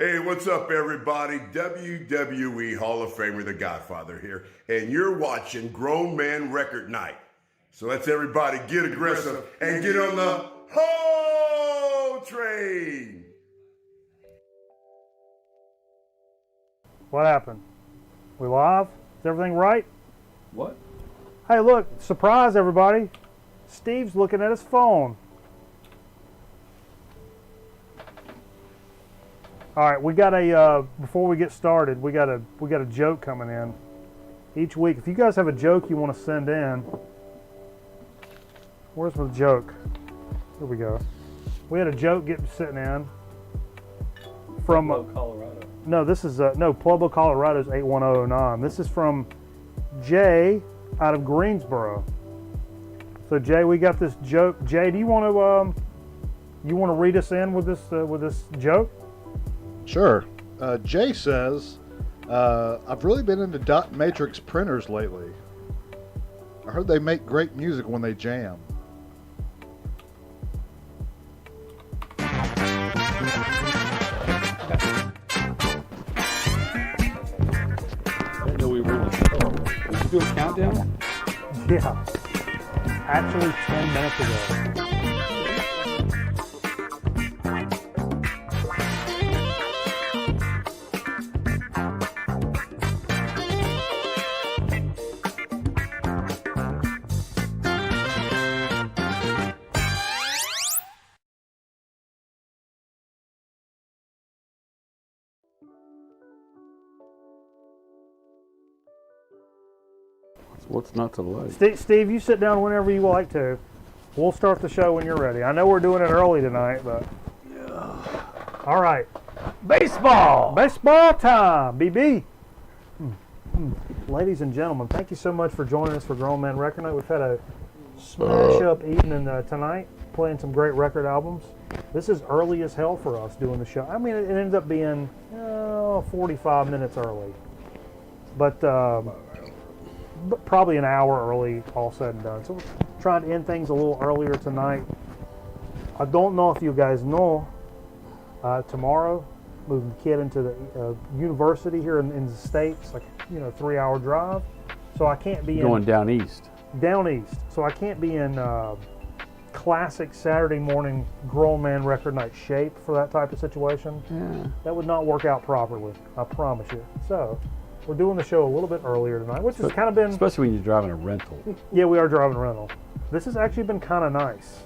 Hey, what's up, everybody? WWE Hall of Famer, The Godfather here, and you're watching Grown Man Record Night. So let's everybody get aggressive and get on the whole train. What happened? We live? Is everything right? What? Hey, look, surprise, everybody. Steve's looking at his phone. All right, we got a before we get started, we got a joke coming in each week. If you guys have a joke you want to send in, where's the joke? Here we go. We had a joke sitting in from Colorado. no, this is no, Pueblo, Colorado's 81009. This is from Jay out of Greensboro. So Jay, we got this joke. Jay, do you want to read us in with this joke? Sure. Jay says, I've really been into dot matrix printers lately. I heard they make great music when they jam. I didn't know we were in the show. Did you do a countdown? Yeah. Actually, 10 minutes ago. What's not to like? Steve, you sit down whenever you like to. We'll start the show when you're ready. I know we're doing it early tonight, but all right. Baseball time, BB. Ladies and gentlemen, thank you so much for joining us for Grown Man Record Night. We've had a smash up evening tonight, playing some great record albums. This is early as hell for us doing the show. I mean, it ends up being 45 minutes early, but probably an hour early, all said and done. So we're trying to end things a little earlier tonight. I don't know if you guys know, tomorrow, moving the kid into the university here in the States, like, 3-hour drive. So I can't be Going down east. down east. So I can't be in classic Saturday morning Grown Man Record Night shape for that type of situation. Yeah. That would not work out properly, I promise you. So we're doing the show a little bit earlier tonight, which has kind of been... Especially when you're driving a rental. Yeah, we are driving a rental. This has actually been kind of nice.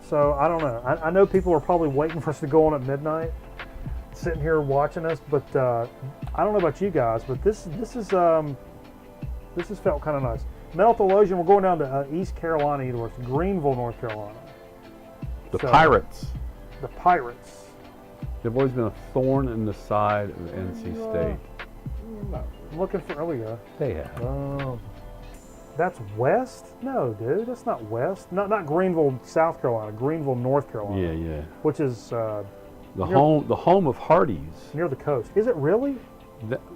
So I don't know. I know people are probably waiting for us to go on at midnight, sitting here watching us, but I don't know about you guys, but this has felt kind of nice. Metal Theologian, we're going down to East Carolina University, Greenville, North Carolina. The So, Pirates. The Pirates. They've always been a thorn in the side of NC State. I'm looking for. Oh, we go. They have. That's west? No, dude, that's not west. Not Greenville, South Carolina. Greenville, North Carolina. Yeah, yeah. Which is The home of Hardee's. near the coast. Is it really?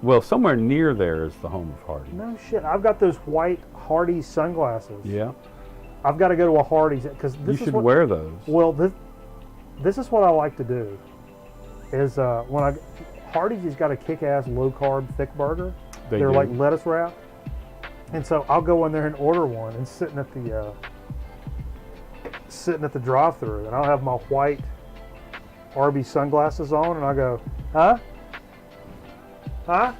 Well, somewhere near there is the home of Hardee's. No shit. I've got those white Hardee's sunglasses. Yeah. I've got to go to a Hardee's because You should wear those. Well, this is what I like to do. Is Hardee's has got a kick-ass low-carb thick burger. They're do. like lettuce wrap, and so I'll go in there and order one, and sitting at the drive-thru, and I'll have my white Arby's sunglasses on, and I go, huh? I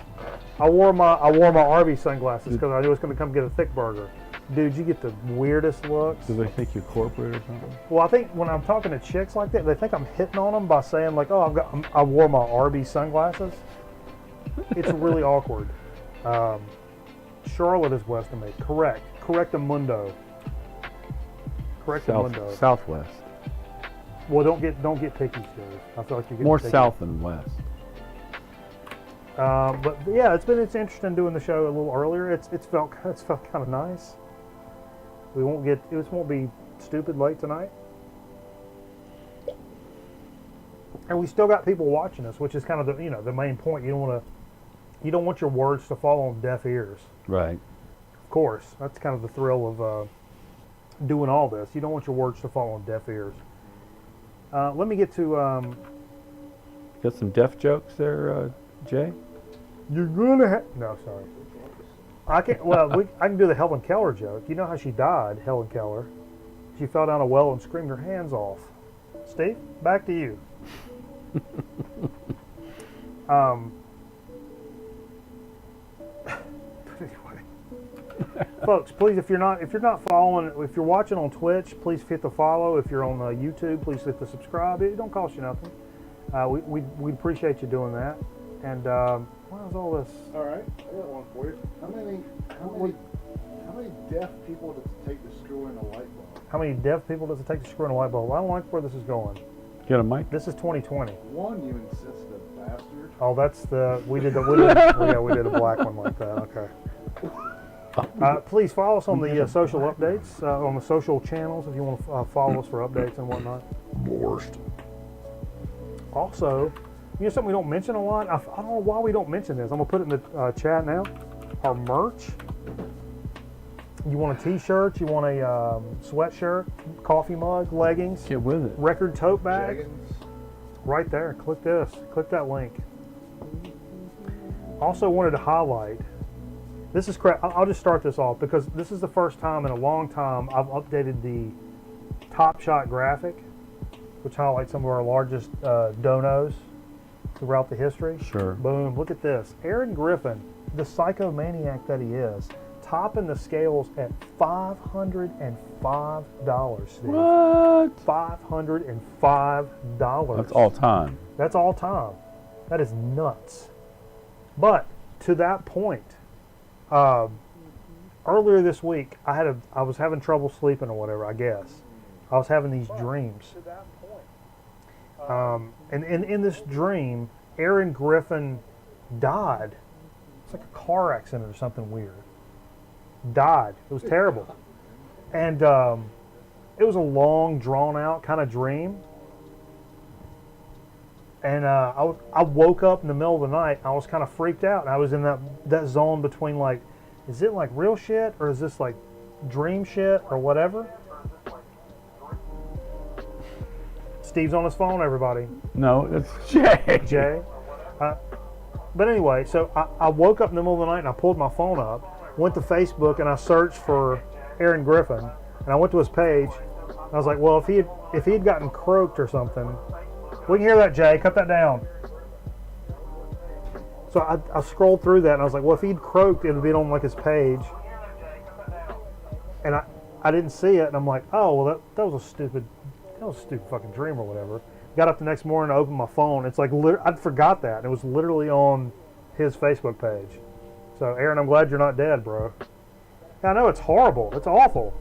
wore my Arby's sunglasses because I knew I was going to come get a thick burger. Dude, you get the weirdest looks. Do they think you're corporate or something? Well, I think when I'm talking to chicks like that, they think I'm hitting on them by saying like, "Oh, I wore my Arby's sunglasses." It's really awkward. Charlotte is west of me. Correct. Correctamundo. Correctamundo. Southwest. Well, don't get picky, Steve. I feel like you're getting More picky. south than west. But yeah, it's interesting doing the show a little earlier. It's felt kind of nice. It won't be stupid late tonight. And we still got people watching us, which is kind of the main point. You don't want your words to fall on deaf ears. Right. Of course, that's kind of the thrill of doing all this. You don't want your words to fall on deaf ears. Let me get to Got some deaf jokes there, Jay? You're gonna have. No, sorry. I can. Well, I can do the Helen Keller joke. You know how she died, Helen Keller? She fell down a well and screamed her hands off. Steve, back to you. Anyway, folks, please, if you're not following, if you're watching on Twitch, please hit the follow. If you're on YouTube, please hit the subscribe. It don't cost you nothing. We appreciate you doing that. And what was all this? All right, I got one for you. How many deaf people does it take to screw in a light bulb? How many deaf people does it take to screw in a light bulb? I don't like where this is going. Get a mic? This is 2020. One, you insensitive bastard. Oh, that's we did a black one like that. Okay. Please follow us on the social updates on the social channels if you want to follow us for updates and whatnot. Worst. Also, you know something we don't mention a lot? I don't know why we don't mention this. I'm going to put it in the chat now. Our merch. You want a t-shirt, you want a sweatshirt, coffee mug, leggings, Get with it. record tote bag. Jaggins. Right there. Click this. Click that link. Also wanted to highlight, this is crap. I'll just start this off because this is the first time in a long time I've updated the Top Shot graphic, which highlights some of our largest donos throughout the history. Sure. Boom. Look at this. Aaron Griffin, the psychomaniac that he is, topping the scales at $505, Steve. What? $505. That's all time. That's all time. That is nuts. But to that point, earlier this week, I was having trouble sleeping or whatever. I guess I was having these dreams. And in this dream, Aaron Griffin died. It's like a car accident or something weird. Died. It was terrible. And it was a long, drawn-out kind of dream. And I woke up in the middle of the night. I was kind of freaked out. And I was in that zone between like, is it like real shit or is this like dream shit or whatever? Steve's on his phone, everybody. No, it's Jay. Jay. But anyway, so I woke up in the middle of the night and I pulled my phone up, went to Facebook and I searched for Aaron Griffin, and I went to his page. And I was like, well, if he had gotten croaked or something, we can hear that, Jay. Cut that down. So I scrolled through that and I was like, well, if he'd croaked, it would be on like his page. And I didn't see it, and I'm like, oh, well, that was a stupid fucking dream or whatever. Got up the next morning to open my phone. It's like I'd forgot that. And it was literally on his Facebook page. So Aaron, I'm glad you're not dead, bro. I know it's horrible. It's awful.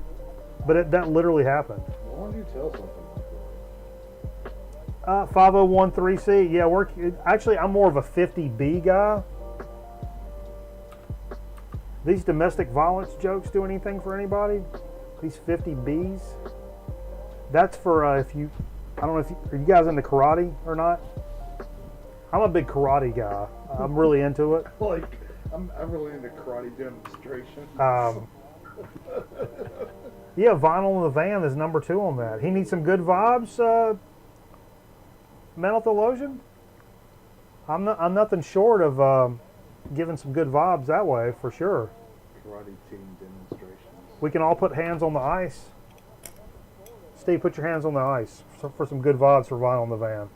But that literally happened. Why don't you tell something like that? 5013C. Yeah, I'm more of a 50B guy. These domestic violence jokes do anything for anybody? These 50Bs? That's for I don't know are you guys into karate or not? I'm a big karate guy. I'm really into it. Like, I'm really into karate demonstration. Yeah, Vinyl in the Van is number 2 on that. He needs some good vibes, Mental Theologian. I'm nothing short of giving some good vibes that way for sure. Karate team demonstrations. We can all put hands on the ice. Steve, put your hands on the ice for some good vibes for Vinyl in the Van.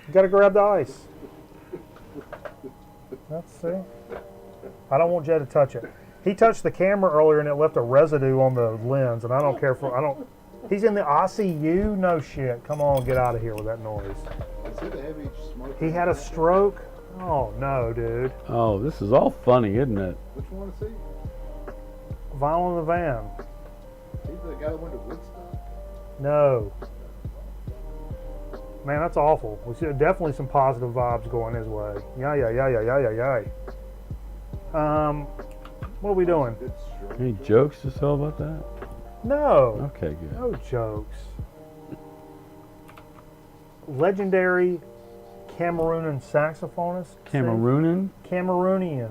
You gotta grab the ice. Let's see. I don't want Jay to touch it. He touched the camera earlier and it left a residue on the lens, and I don't care He's in the ICU? No shit. Come on, get out of here with that noise. Is it a heavy smoke? He had a stroke? Oh no, dude. Oh, this is all funny, isn't it? Which one is he? Vinyl in the Van. He's the guy that went to Woodstock? No. Man, that's awful. We see definitely some positive vibes going his way. Yeah. What are we doing? Good stroke. Any jokes to tell about that? No. Okay, good. No jokes. Legendary Cameroonian saxophonist. Cameroonian? Cameroonian.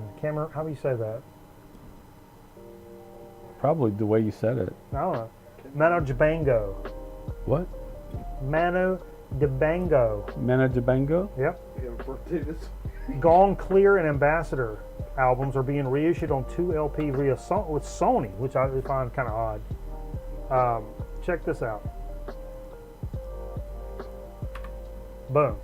How do you say that? Probably the way you said it. I don't know. Mano Jabango. What? Manu Dibango. Mana Dibango? Yep. You have a birthday this Gone Clear and Ambassador albums are being reissued on 2 LP with Sony, which I find kind of odd. Check this out. Boom.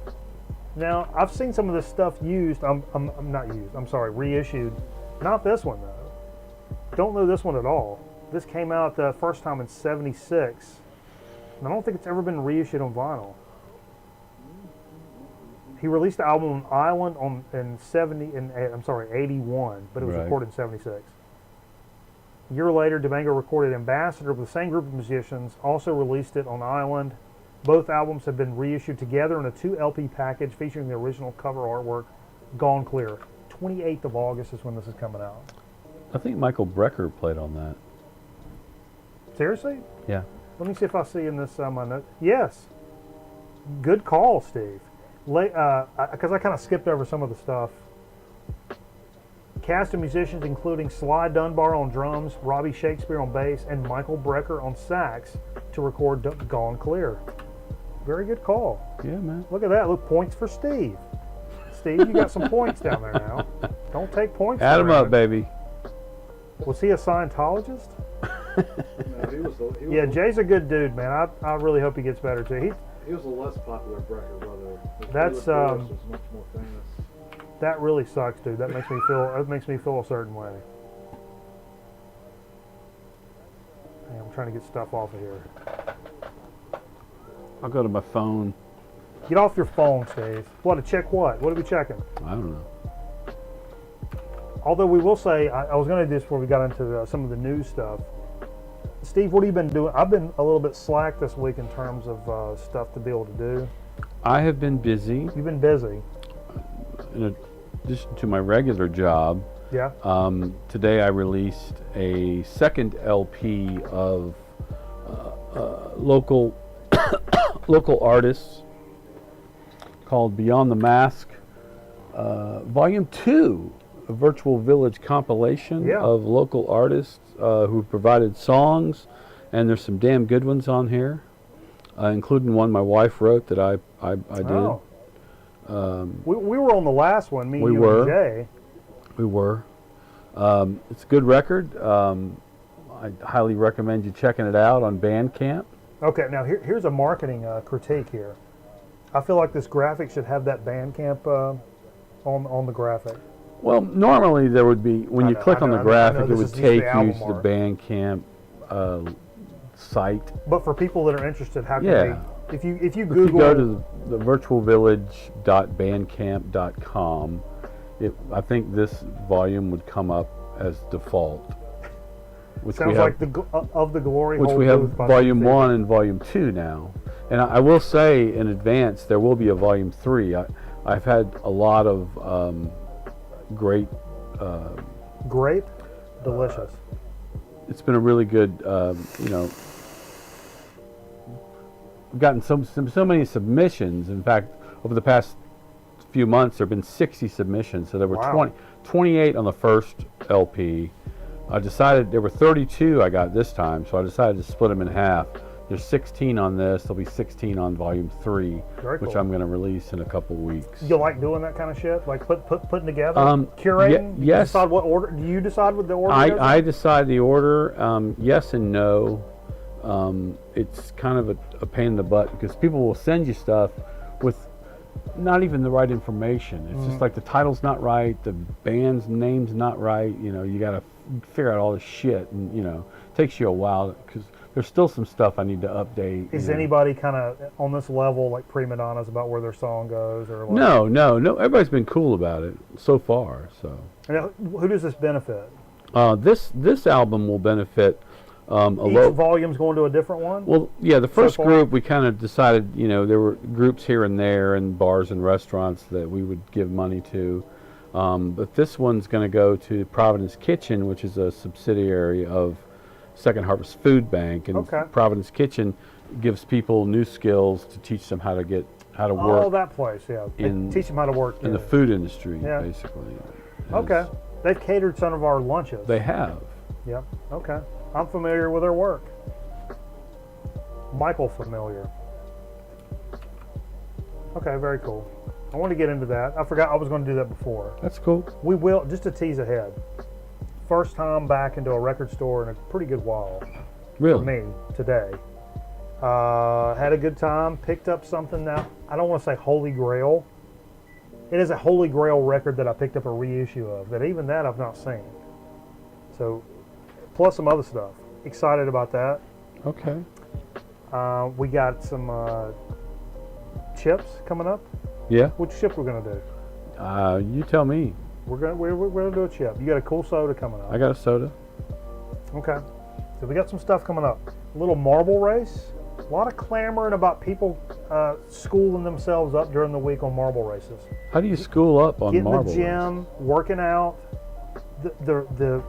Now, I've seen some of this stuff used. I'm not used. I'm sorry, reissued. Not this one though. Don't know this one at all. This came out the first time in '76. And I don't think it's ever been reissued on vinyl. He released the album on Island in 81, but it was Right. recorded in '76. A year later, Dibango recorded Ambassador with the same group of musicians, also released it on Island. Both albums have been reissued together in a 2 LP package featuring the original cover artwork, Gone Clear. 28th of August is when this is coming out. I think Michael Brecker played on that. Seriously? Yeah. Let me see if I see in this my note. Yes. Good call, Steve. Because I kind of skipped over some of the stuff. Cast of musicians including Sly Dunbar on drums, Robbie Shakespeare on bass, and Michael Brecker on sax to record Gone Clear. Very good call. Yeah, man. Look at that. Look, points for Steve. Steve, you got some points down there now. Don't take points. Add for him up, it. baby. Was he a Scientologist? No, he was Yeah, Jay's a good dude, man. I really hope he gets better too. he was a less popular Brecker brother. That's, Taylor Forrest was much more famous. That really sucks, dude. That makes me feel a certain way. Hey, I'm trying to get stuff off of here. I'll go to my phone. Get off your phone, Steve. What, to check what? What are we checking? I don't know. Although we will say, I was going to do this before we got into some of the news stuff. Steve, what have you been doing? I've been a little bit slack this week in terms of stuff to be able to do. I have been busy You've been busy. in addition to my regular job. Yeah? Today I released a second LP of local local artists called Beyond the Mask, Volume 2, a virtual village compilation Yeah. of local artists who provided songs, and there's some damn good ones on here, including one my wife wrote that I did. Oh. We were on the last one, me, We you, were. and Jay. We were. It's a good record. I highly recommend you checking it out on Bandcamp. Okay, now here's a marketing critique here. I feel like this graphic should have that Bandcamp on the graphic. Well, normally there would be, when I you know, click I on know, the I know graphic, it this would is usually take album you to the art. Bandcamp site. But for people that are interested, how can Yeah. they? If you If you Google, go to the virtualvillage.bandcamp.com, I think this volume would come up as default. Which sounds like of the glory. which hole we have booth by volume Steve. 1 and volume 2 now. And I will say in advance, there will be a volume 3. I've had a lot of great, Grape, delicious. it's been a really good, we've gotten so many submissions. In fact, over the past few months, there have been 60 submissions. So there were Wow. 28 on the first LP. I decided there were 32 I got this time, so I decided to split them in half. There's 16 on this. There'll be 16 on volume 3, Very which cool. I'm going to release in a couple weeks. You like doing that kind of shit, like putting together, Ye- curating. You yes. Decide what order? Do you decide what the order goes I in? decide the order. Yes and no. It's kind of a pain in the butt because people will send you stuff with not even the right information. It's just like the title's not right, the band's name's not right. You got to figure out all this shit, and it takes you a while because there's still some stuff I need to update. Is you know. anybody kind of on this level like prima donnas about where their song goes, or like, No. Everybody's been cool about it so far. So And who does this benefit? this album will benefit a Each volume's going to a different one. Well, yeah, the first far? group we kind of decided, there were groups here and there and bars and restaurants that we would give money to. But this one's going to go to Providence Kitchen, which is a subsidiary of Second Harvest Food Bank. And Okay. Providence Kitchen gives people new skills to teach them how to Oh, work that place, yeah. They in- teach them how to work. in the yeah. food industry, Yeah. basically. Okay, As they've catered some of our lunches. They have. Yep. Okay, I'm familiar with their work. Michael familiar. Okay, very cool. I want to get into that. I forgot I was going to do that before. That's cool. We will, just to tease ahead. First time back into a record store in a pretty good while for Really? me today. Had a good time. Picked up something that I don't want to say Holy Grail. It is a Holy Grail record that I picked up a reissue of. That even that I've not seen. So, plus some other stuff. Excited about that. Okay. We got some chips coming up. Yeah. Which chip we're gonna do? You tell me. We're gonna do a chip. You got a cool soda coming up. I got a soda. Okay. So we got some stuff coming up. A little marble race. A lot of clamoring about people schooling themselves up during the week on marble races. How do you school up on Getting marble? the gym, working out, the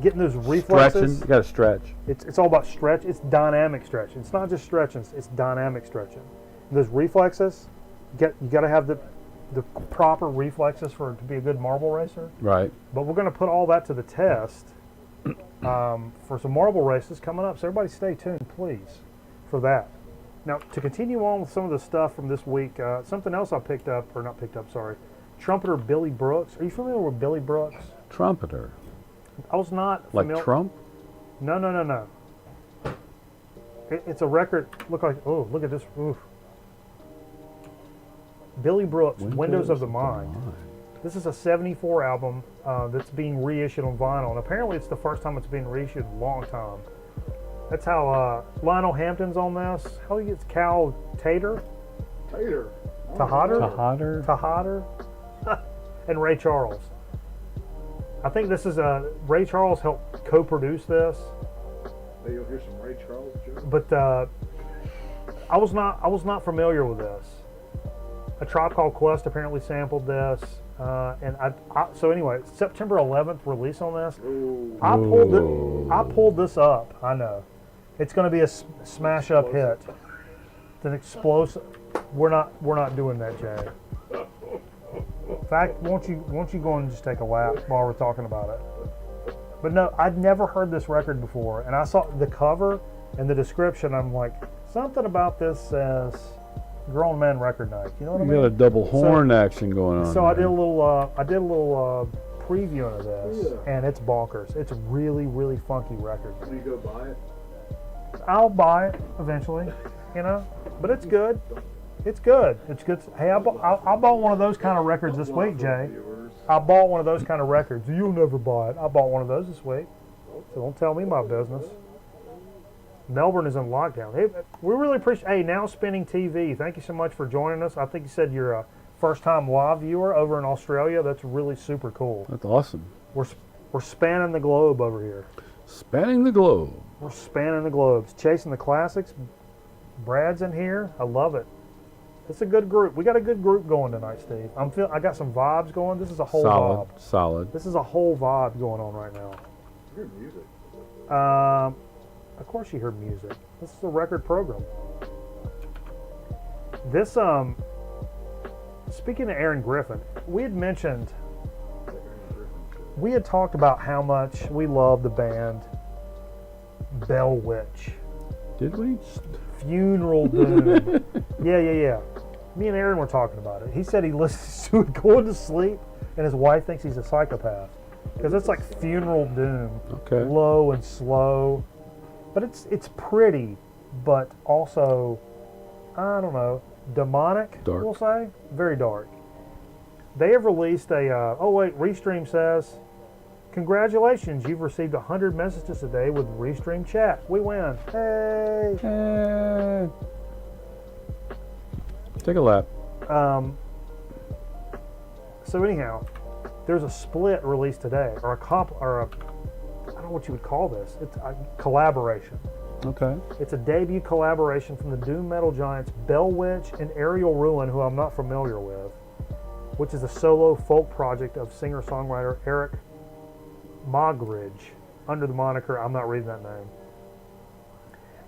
getting those reflexes. Stretching. You got to stretch. It's all about stretch. It's dynamic stretching. It's not just stretching. It's dynamic stretching. And those reflexes, you got to have the proper reflexes to be a good marble racer. Right. But we're going to put all that to the test for some marble races coming up. So everybody stay tuned, please, for that. Now, to continue on with some of the stuff from this week, something else I picked up, or not picked up, sorry. Trumpeter Billy Brooks. Are you familiar with Billy Brooks? Trumpeter. I was not Like familiar. Trump? No. It's a record. Look at this. Oof. Billy Brooks, Windows of the Mind. This is a 74 album that's being reissued on vinyl. And apparently it's the first time it's being reissued in a long time. That's how Lionel Hampton's on this. How he gets Cal Tater? Tater. Tahader? And Ray Charles. I think this is Ray Charles helped co-produce this. Hey, you'll hear some Ray Charles jokes. But I was not familiar with this. A Tribe Called Quest apparently sampled this, and so anyway, September 11th release on this. Ooh. I pulled this up. I know, it's going to be a smash up hit. It's an explosive. We're not doing that, Jay. In fact, won't you go and just take a lap while we're talking about it? But no, I'd never heard this record before, and I saw the cover and the description. I'm like, something about this says Grown Man Record Night. You know what I You mean? got a double horn action going on. So I there. did a little preview of this, and it's bonkers. It's a really, really funky record. Will you go buy it? I'll buy it eventually, you know. But it's good. It's good. It's good. Hey, I bought one of those kind of records this week, Jay. I bought one of those kind of records. You'll never buy it. I bought one of those this week. So don't tell me my business. Melbourne is in lockdown. Hey, we really appreciate. Hey, Now Spinning TV. Thank you so much for joining us. I think you said you're a first-time live viewer over in Australia. That's really super cool. That's awesome. We're spanning the globe over here. Spanning the globe. We're spanning the globes, chasing the classics. Brad's in here. I love it. It's a good group. We got a good group going tonight, Steve. I got some vibes going. This is a whole Solid. vibe. Solid. This is a whole vibe going on right now. Hear music. Of course you hear music. This is a record program. This speaking of Aaron Griffin, we had talked about how much we love the band Bell Witch. Did we? Funeral Doom. Yeah. Me and Aaron were talking about it. He said he listens to it going to sleep, and his wife thinks he's a psychopath because it's like Funeral Doom, Okay. low and slow, but it's pretty, but also I don't know, demonic. Dark. We'll say very dark. They have released a. Restream says, congratulations, you've received 100 messages a day with Restream chat. We win. Hey. Take a lap. So anyhow, there's a split released today, or I don't know what you would call this. It's a collaboration. Okay. It's a debut collaboration from the doom metal giants Bell Witch and Ariel Ruin, who I'm not familiar with, which is a solo folk project of singer-songwriter Eric Mogridge, under the moniker, I'm not reading that name.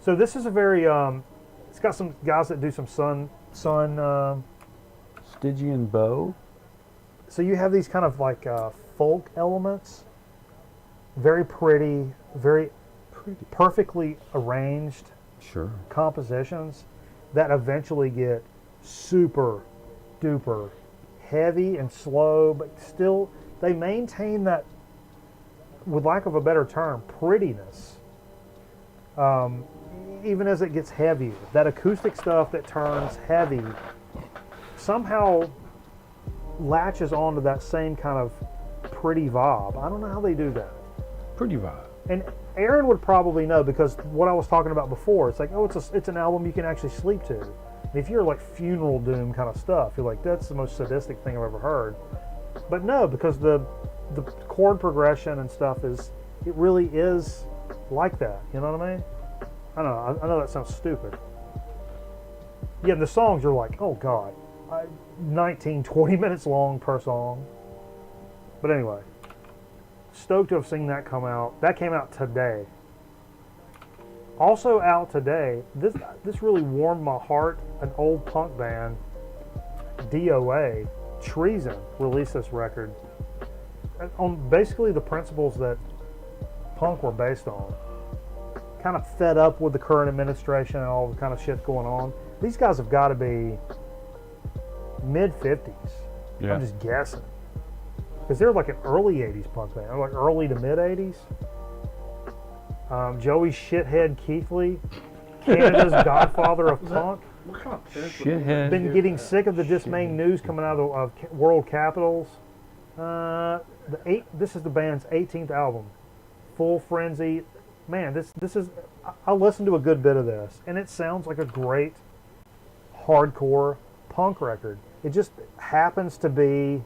So this is a very, it's got some guys that do some sun. Stygian bow. So you have these kind of like folk elements, very pretty, very perfectly arranged Sure. compositions that eventually get super duper heavy and slow, but still they maintain that, with lack of a better term, prettiness. Even as it gets heavier, that acoustic stuff that turns heavy somehow latches onto that same kind of pretty vibe. I don't know how they do that. Pretty vibe. And Aaron would probably know, because what I was talking about before, it's like, oh, it's an album you can actually sleep to. And if you're like funeral doom kind of stuff, you're like, that's the most sadistic thing I've ever heard. But no, because the chord progression and stuff it really is like that. You know what I mean? I don't know. I know that sounds stupid. Yeah, the songs are like, oh God, 19, 20 minutes long per song. But anyway, stoked to have seen that come out. That came out today. Also out today, this really warmed my heart. An old punk band, DOA, Treason, released this record on basically the principles that punk were based on. Kind of fed up with the current administration and all the kind of shit going on. These guys have got to be mid-50s. Yeah. I'm just guessing. Because they're like an early 80s punk band, or like early to mid-80s. Joey Shithead Keithley, Canada's godfather of punk. What kind of pencil? Shithead. Been getting sick of the dismaying news coming out of world capitals. This is the band's 18th album, Full Frenzy. Man, this is. I listened to a good bit of this, and it sounds like a great hardcore punk record. It just happens to be,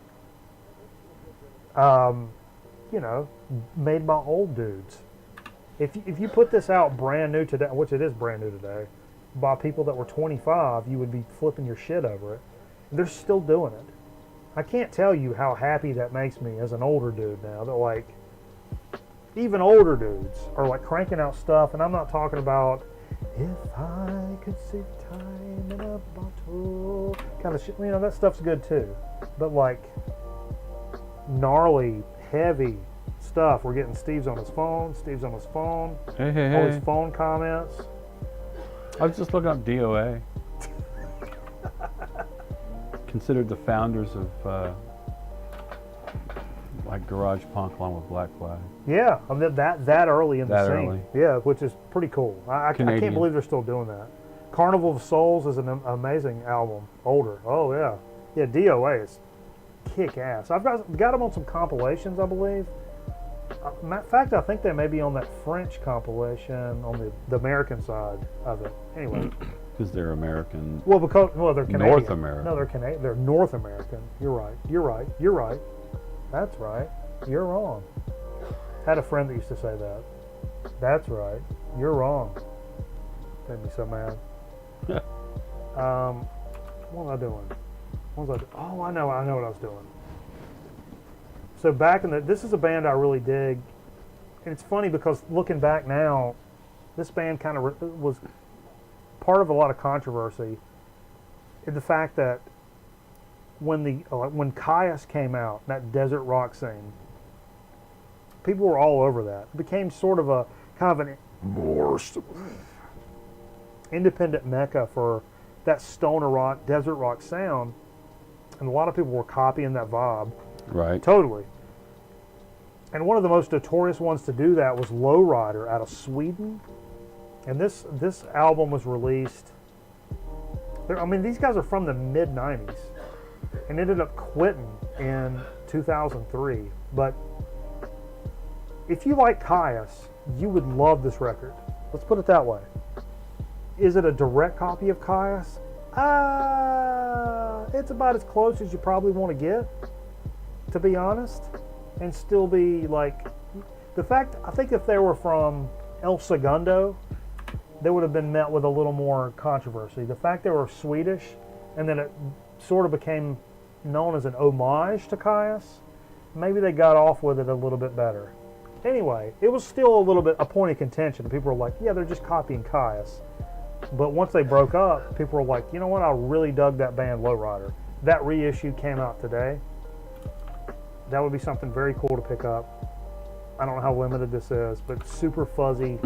made by old dudes. If you put this out brand new today, which it is brand new today, by people that were 25, you would be flipping your shit over it. They're still doing it. I can't tell you how happy that makes me as an older dude now, that like, even older dudes are like cranking out stuff, and I'm not talking about if I could save time in a bottle kind of shit. You know, that stuff's good too. But like gnarly, heavy stuff. We're getting Steve's on his phone. Hey. All these phone comments. I was just looking up DOA. Considered the founders of like garage punk along with Black Flag. Yeah, I mean, that early in the That scene. early. Yeah, which is pretty cool. I can't Canadian. believe they're still doing that. Carnival of Souls is an amazing album. Older. Oh yeah. Yeah, DOA is kick ass. I've got them on some compilations, I believe. Matter of fact, I think they may be on that French compilation on the American side of it. Anyway. Because they're American. Well, they're Canadian. North American. No, they're Canadian. They're North American. You're right. That's right. You're wrong. Had a friend that used to say that. That's right. You're wrong. Made me so mad. What was I doing? Oh, I know what I was doing. So back this is a band I really dig, and it's funny because looking back now, this band kind of was part of a lot of controversy in the fact that when Caius came out, that desert rock scene, people were all over that. It became sort of a kind of an independent mecca for that stoner rock, desert rock sound, and a lot of people were copying that vibe. Right. Totally. And one of the most notorious ones to do that was Lowrider out of Sweden. And this album was released. These guys are from the mid '90s, and ended up quitting in 2003. But if you like Caius, you would love this record. Let's put it that way. Is it a direct copy of Caius? It's about as close as you probably want to get, to be honest, and still be like I think if they were from El Segundo, they would have been met with a little more controversy. The fact they were Swedish, and then it sort of became known as an homage to Caius, maybe they got off with it a little bit better. Anyway, it was still a little bit a point of contention. People were like, yeah, they're just copying Caius. But once they broke up, people were like, you know what, I really dug that band Lowrider. That reissue came out today. That would be something very cool to pick up. I don't know how limited this is, but super fuzzy,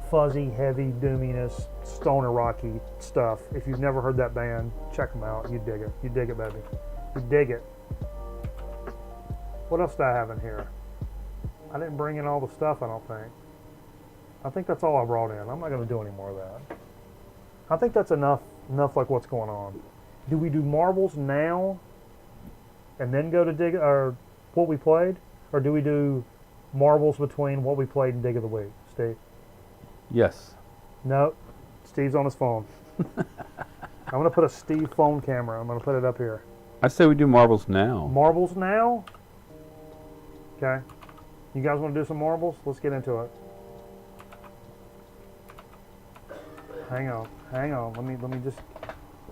fuzzy, heavy, doominess, stoner rocky stuff. If you've never heard that band, check them out. You dig it. You dig it, baby. You dig it. What else do I have in here? I didn't bring in all the stuff, I don't think. I think that's all I brought in. I'm not going to do any more of that. I think that's enough like what's going on. Do we do marbles now and then go to dig or what we played? Or do we do marbles between what we played and dig of the week, Steve? Yes. No, Steve's on his phone. I'm going to put a Steve phone camera. I'm going to put it up here. I say we do marbles now. Marbles now? Okay. You guys want to do some marbles? Let's get into it. Hang on. Let me just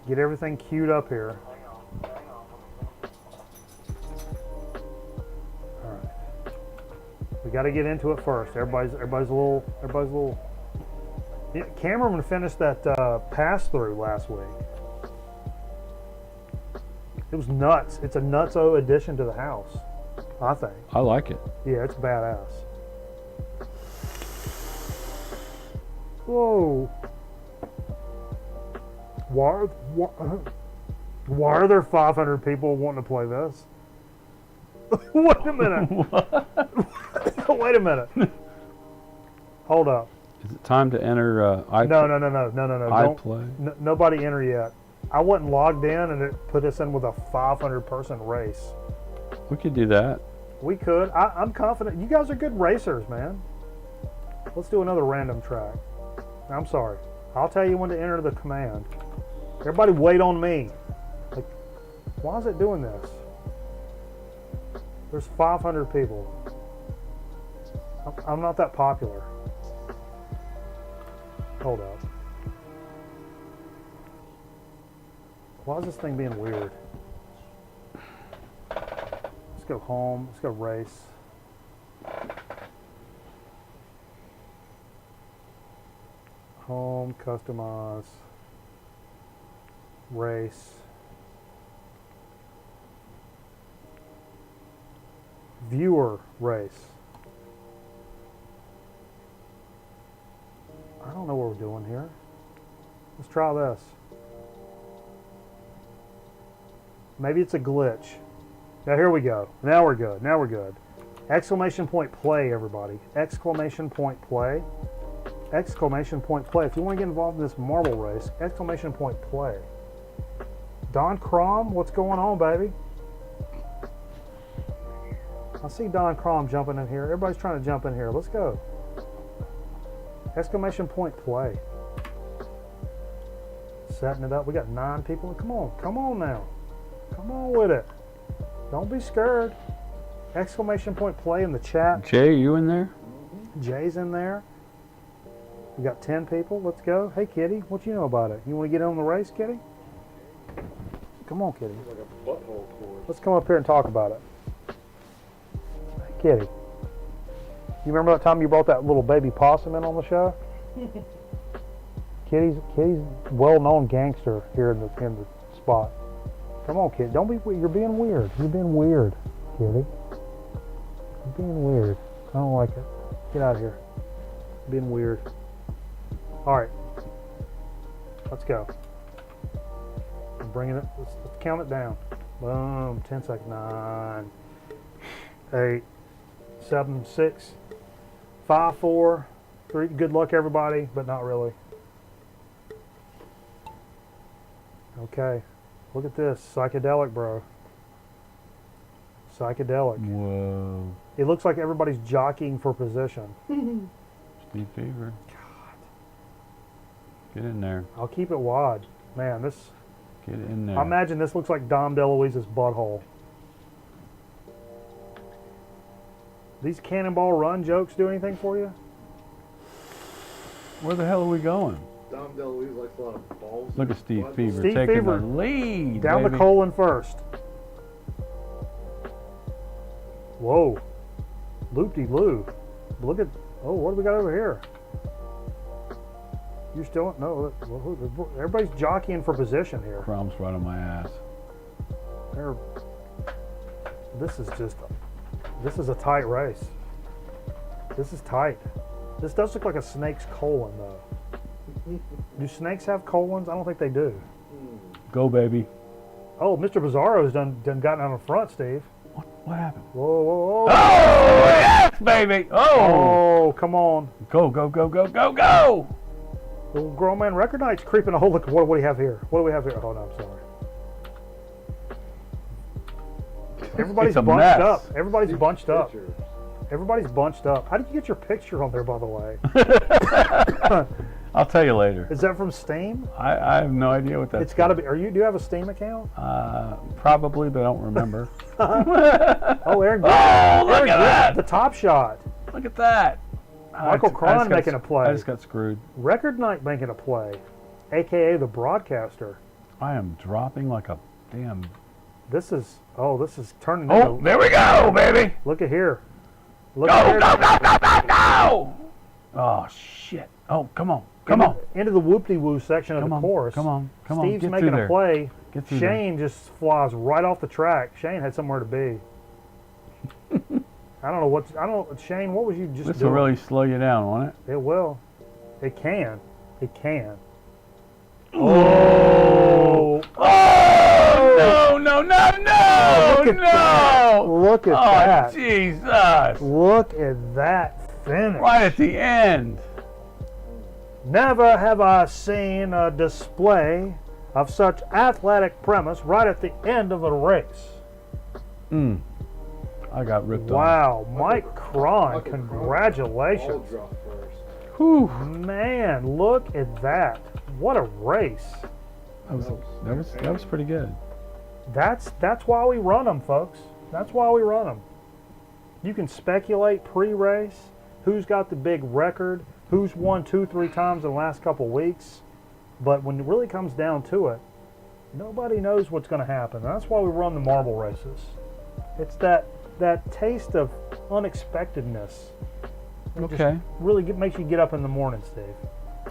get everything queued up here. All right. We got to get into it first. Everybody's a little. Yeah, Cameron finished that pass through last week. It was nuts. It's a nutso addition to the house, I think. I like it. Yeah, it's badass. Whoa. Why are there 500 people wanting to play this? Wait a minute. Wait a minute. Hold up. Is it time to enter No. Don't play? nobody enter yet. I wasn't logged in and it put us in with a 500 person race. We could do that. We could. I'm confident. You guys are good racers, man. Let's do another random track. I'm sorry. I'll tell you when to enter the command. Everybody wait on me. Like, why is it doing this? There's 500 people. I'm not that popular. Hold up. Why is this thing being weird? Let's go home. Let's go race. Home, customize, race, viewer race. I don't know what we're doing here. Let's try this. Maybe it's a glitch. Now here we go. Now we're good. Now we're good. Exclamation point play, everybody. Exclamation point play. Exclamation point play. If you want to get involved in this marble race, exclamation point play. Don Crom, what's going on, baby? I see Don Crom jumping in here. Everybody's trying to jump in here. Let's go. Exclamation point play. Setting it up. We got 9 people. Come on now. Come on with it. Don't be scared. Exclamation point play in the chat. Jay, you in there? Jay's in there. We got 10 people. Let's go. Hey, Kitty, what you know about it? You want to get in on the race, Kitty? Come on, Kitty. Like a butthole cord. Let's come up here and talk about it. Hey, Kitty. You remember that time you brought that little baby possum in on the show? Kitty's well-known gangster here in the spot. Come on, Kitty. Don't be. You're being weird. You're being weird, Kitty. You're being weird. I don't like it. Get out of here. You're being weird. All right. Let's go. I'm bringing it. Let's count it down. Boom. 10 seconds. 9, 8, 7, 6, 5, 4, 3. Good luck, everybody, but not really. Okay. Look at this. Psychedelic, bro. Psychedelic. Whoa. It looks like everybody's jockeying for position. Steve Fever. Get in there. I'll keep it wide. Man, this... Get in there. I imagine this looks like Dom DeLuise's butthole. These Cannonball Run jokes do anything for you? Where the hell are we going? Dom DeLuise likes a lot of balls. Look at Steve Fever Steve taking Fever. the lead. Down baby. the colon first. Whoa. Loop-de-loo. Look at... Oh, what do we got over here? You still... No, everybody's jockeying for position here. Crom's right on my ass. This is just... This is a tight race. This is tight. This does look like a snake's colon, though. Do snakes have colons? I don't think they do. Go, baby. Oh, Mr. Bizarro's done gotten out in front, Steve. What happened? Whoa, whoa, whoa. Oh, yes, baby. Oh. Oh, come on. Go, go, go, go, go, go. The Grown Man Record Night's creeping. Oh, look, what do we have here? What do we have here? Oh, no, I'm sorry. Everybody's It's a bunched mess. up. Everybody's bunched up. Picture. Everybody's bunched up. How did you get your picture on there, by the way? I'll tell you later. Is that from Steam? I have no idea what that's. It's got to be. Do you have a Steam account? Probably, but I don't remember. Oh, Aaron. Oh, look Aaron at Griffin, that. The Top Shot. Look at that. Michael Cron making a play. I just got screwed. Record Night making a play, aka the broadcaster. I am dropping like a damn. This is turning Oh, into. there we go, baby. Look at here. Look Go, at go, here. go, go, go, go. Oh, shit. Oh, come on. Come on. Into the whoop-de-woo section of Come the on. chorus. Come on. Come on. Steve's Get making through a there. play. Get through there. Shane just flies right off the track. Shane had somewhere to be. I don't know. Shane, what was you just This doing? will really slow you down, won't it? It will. It can. It can. Oh! Oh! No! No! No! No! Look at that. Look at Oh, that. Jesus! Look at that finish. Right at the end. Never have I seen a display of such athletic premise right at the end of a race. I got ripped off. Wow, Mike Cron, Michael Cron. congratulations. All drop first. Whew. Man, look at that. What a race. That was pretty good. That's why we run them, folks. That's why we run them. You can speculate pre-race, who's got the big record, who's won 2-3 times in the last couple weeks, but when it really comes down to it, nobody knows what's going to happen. That's why we run the marble races. It's that taste of unexpectedness. It just Okay. really makes you get up in the morning, Steve.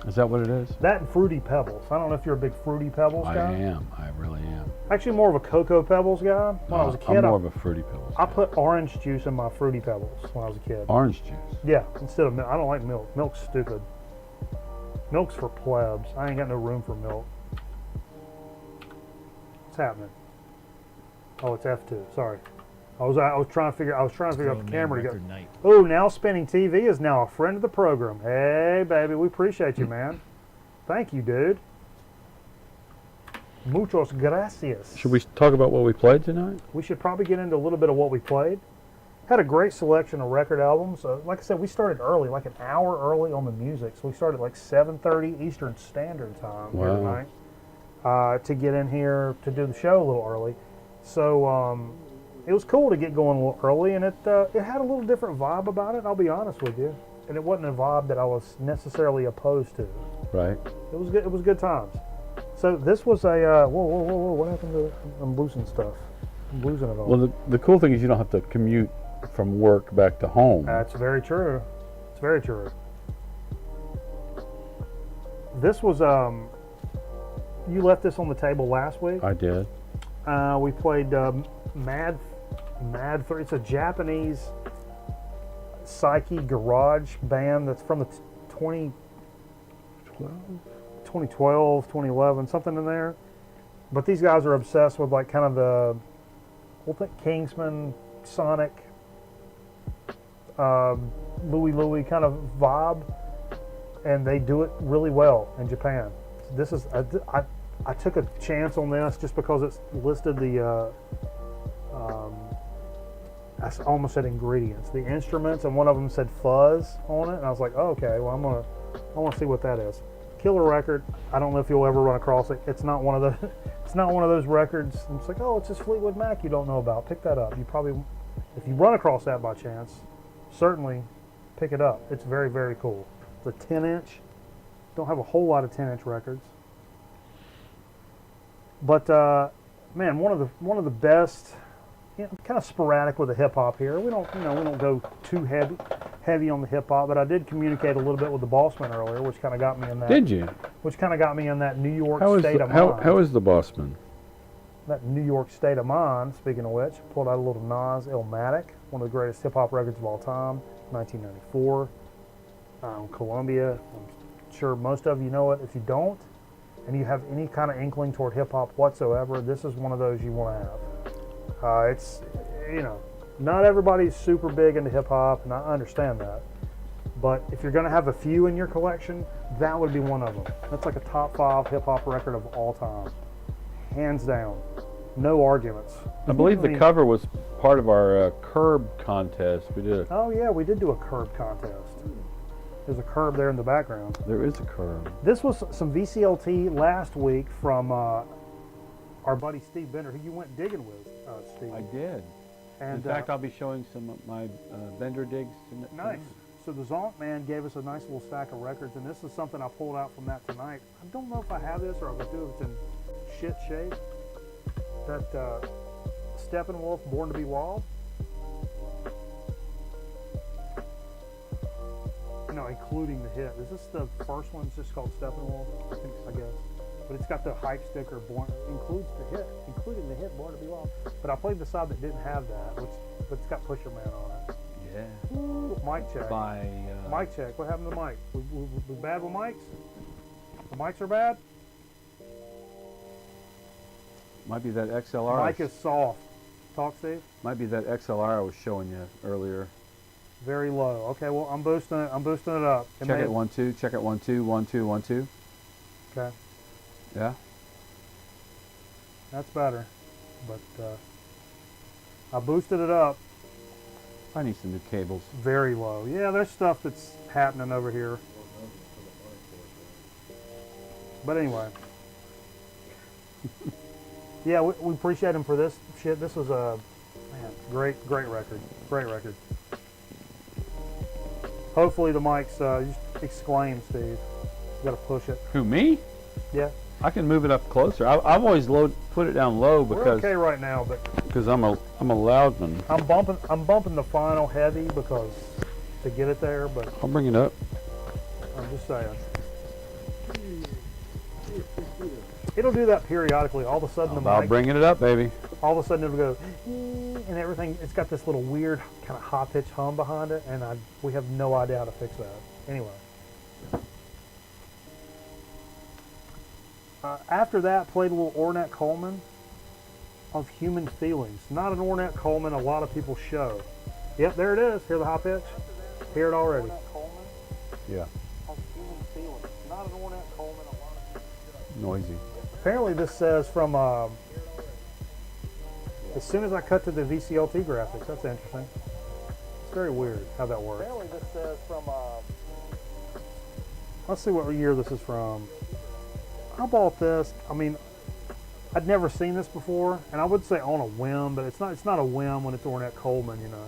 Is that what it is? That and Fruity Pebbles. I don't know if you're a big Fruity Pebbles I guy. am. I really am. Actually, more of a Cocoa Pebbles guy. When I was a kid, I'm more of a Fruity Pebbles. I put orange juice in my Fruity Pebbles when I was a kid. Orange juice. Yeah, instead of milk. I don't like milk. Milk's stupid. Milk's for plebs. I ain't got no room for milk. What's happening? Oh, it's F2. Sorry. I was trying to figure out the camera to go. Oh, now Spinning TV is now a friend of the program. Hey, baby, we appreciate you, man. Thank you, dude. Muchos gracias. Should we talk about what we played tonight? We should probably get into a little bit of what we played. Had a great selection of record albums. Like I said, we started early, like an hour early on the music. So we started like 7:30 Eastern Standard Time here Wow. tonight to get in here to do the show a little early. So it was cool to get going a little early, and it had a little different vibe about it. I'll be honest with you, and it wasn't a vibe that I was necessarily opposed to. Right. It was good. It was good times. So this was a whoa! What happened to? I'm losing stuff. I'm losing it all. Well, the cool thing is you don't have to commute from work back to home. That's very true. It's very true. This was you left this on the table last week. I did. We played Mad 3. It's a Japanese psyche garage band that's from the 2012, 2011, something in there. But these guys are obsessed with like kind of the Kingsman, Sonic, Louie kind of vibe, and they do it really well in Japan. This is I took a chance on this just because it's listed the I almost said ingredients, the instruments, and one of them said fuzz on it, and I was like, oh, okay, well I want to see what that is. Killer record. I don't know if you'll ever run across it. It's not one of the it's not one of those records. It's like, oh, it's just Fleetwood Mac you don't know about. Pick that up. You probably, if you run across that by chance, certainly pick it up. It's very, very cool. It's a 10-inch. Don't have a whole lot of 10-inch records. But man, one of the best. You know, kind of sporadic with the hip hop here. We don't go too heavy on the hip hop, but I did communicate a little bit with the Bossman earlier, which kind of got me in that. Did you? Which kind of got me in that New York How is state the, of mind. how is the Bossman? That New York state of mind. Speaking of which, pulled out a little Nas Illmatic, one of the greatest hip hop records of all time, 1994. Columbia. I'm sure most of you know it. If you don't, and you have any kind of inkling toward hip hop whatsoever, this is one of those you want to have. It's, you know, not everybody's super big into hip hop, and I understand that. But if you're going to have a few in your collection, that would be one of them. That's like a top 5 hip hop record of all time, hands down, no arguments. I believe the mean, cover was part of our curb contest. We did. Oh yeah, we did do a curb contest. There's a curb there in the background. There is a curb. This was some VCLT last week from our buddy Steve Bender, who you went digging with, Steve. I did. And, In fact, I'll be showing some of my vendor digs. nice. So the Zonk man gave us a nice little stack of records, and this is something I pulled out from that tonight. I don't know if I have this or if I do, if it's in shit shape. That Steppenwolf, Born to Be Wild. No, including the hit. Is this the first one? It's just called Steppenwolf, I guess. But it's got the hype sticker, includes the hit, including the hit, Born to Be Wild. But I played the side that didn't have that, but it's got Pusher Man on it. Yeah. Ooh, mic check. By Mic check. What happened to the mic? We bad with mics? The mics are bad? might be that XLR. Mic is soft. Talk, Steve. Might be that XLR I was showing you earlier. Very low. Okay, well, I'm boosting it. I'm boosting it up. Check it 1 2. Check it 1 2 1 2 1 2. Okay, Yeah. that's better. But I boosted it up I need some new cables. very low. Yeah, there's stuff that's happening over here. But anyway. Yeah, we appreciate him for this shit. This was a great record. Great record. Hopefully the mic's just exclaim, Steve. You gotta push it. Who, me? Yeah. I can move it up closer. I've always put it down low We're because okay right now, but I'm a loud one. I'm bumping the final heavy because to get it there, but I'll bring it up. I'm just saying. It'll do that periodically. All of a sudden the I'll mic, bringing it up, baby. all of a sudden it'll go and everything. It's got this little weird kind of high pitched hum behind it, and we have no idea how to fix that. Anyway. After that, played a little Ornette Coleman of Human Feelings. Not an Ornette Coleman a lot of people show. Yep, there it is. Hear the high pitch? Hear it already. Yeah. Of Human Feelings. Not an Ornette Coleman a lot of people show. Noisy. Apparently this says from, as soon as I cut to the VCLT graphics. That's interesting. It's very weird how that works. Apparently this says from, let's see what year this is from. I bought this. I mean, I'd never seen this before, and I would say on a whim, but it's not a whim when it's Ornette Coleman, you know.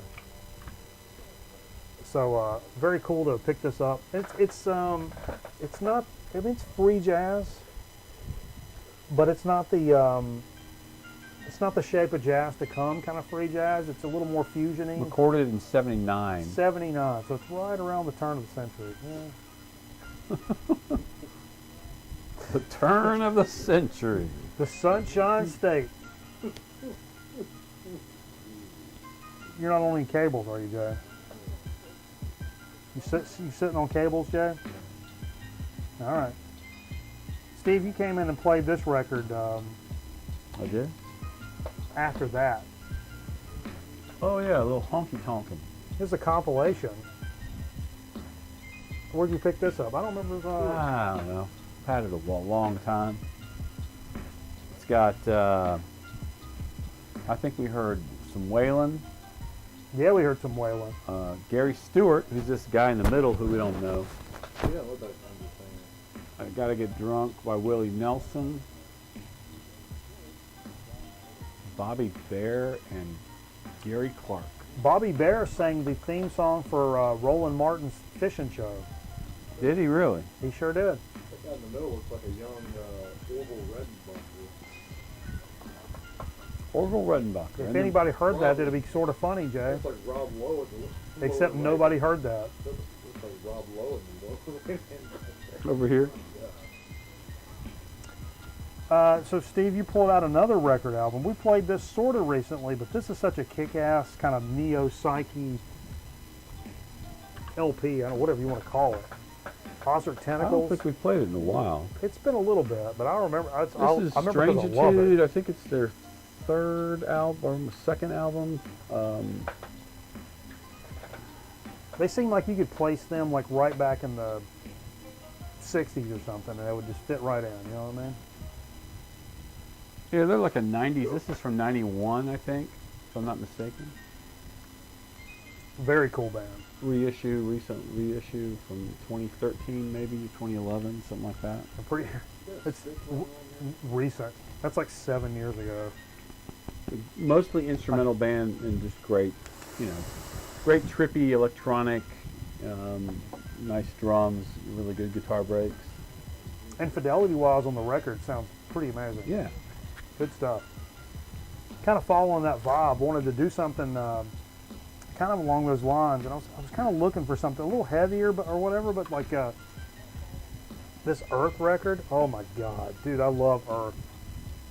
So very cool to pick this up. It's not. I mean, it's free jazz, but it's not the shape of jazz to come kind of free jazz. It's a little more fusiony. Recorded in '79. 79, so it's right around the turn of the century. Yeah. The turn of the century. The Sunshine State. You're not on any cables, are you, Jay? You sitting on cables, Jay? All right. Steve, you came in and played this record I did? after that. Oh yeah, a little honky tonkin'. It's a compilation. Where'd you pick this up? I don't remember. I don't know. I've had it a long time. It's got, I think we heard some Waylon. Yeah, we heard some Waylon. Gary Stewart, who's this guy in the middle who we don't know. I Gotta Get Drunk by Willie Nelson. Bobby Bear and Gary Clark. Bobby Bear sang the theme song for Roland Martin's Fishing Show. Did he really? He sure did. That guy in the middle looks like a young Orville Redenbacher. Orville Redenbacher. If And anybody heard that, it'd be sort of funny, Jay. Looks like Rob Lowe. Except nobody heard that. Looks like Rob Lowe. over here. So Steve, you pulled out another record album. We played this sort of recently, but this is such a kick-ass kind of neo-psyche LP, I don't know, whatever you want to call it. Cosmic I don't Tentacles. think we've played it in a while. It's been a little bit, but I remember. I This is remember 'cause I love it. Strangitude. I think it's their third album, second album. They seem like you could place them like right back in the '60s or something, and it would just fit right in. You know what I mean? Yeah, they're like a 90s. This is from 91, I think, if I'm not mistaken. Very cool band. Recent reissue from 2013, maybe 2011, something like that. I'm pretty. It's recent. That's like 7 years ago. Mostly instrumental band and just great, great trippy electronic, nice drums, really good guitar breaks. And fidelity-wise on the record sounds pretty amazing. Yeah. Good stuff. Kind of following that vibe, wanted to do something kind of along those lines, and I was kind of looking for something a little heavier, or whatever, but like this Earth record. Oh my God, dude, I love Earth.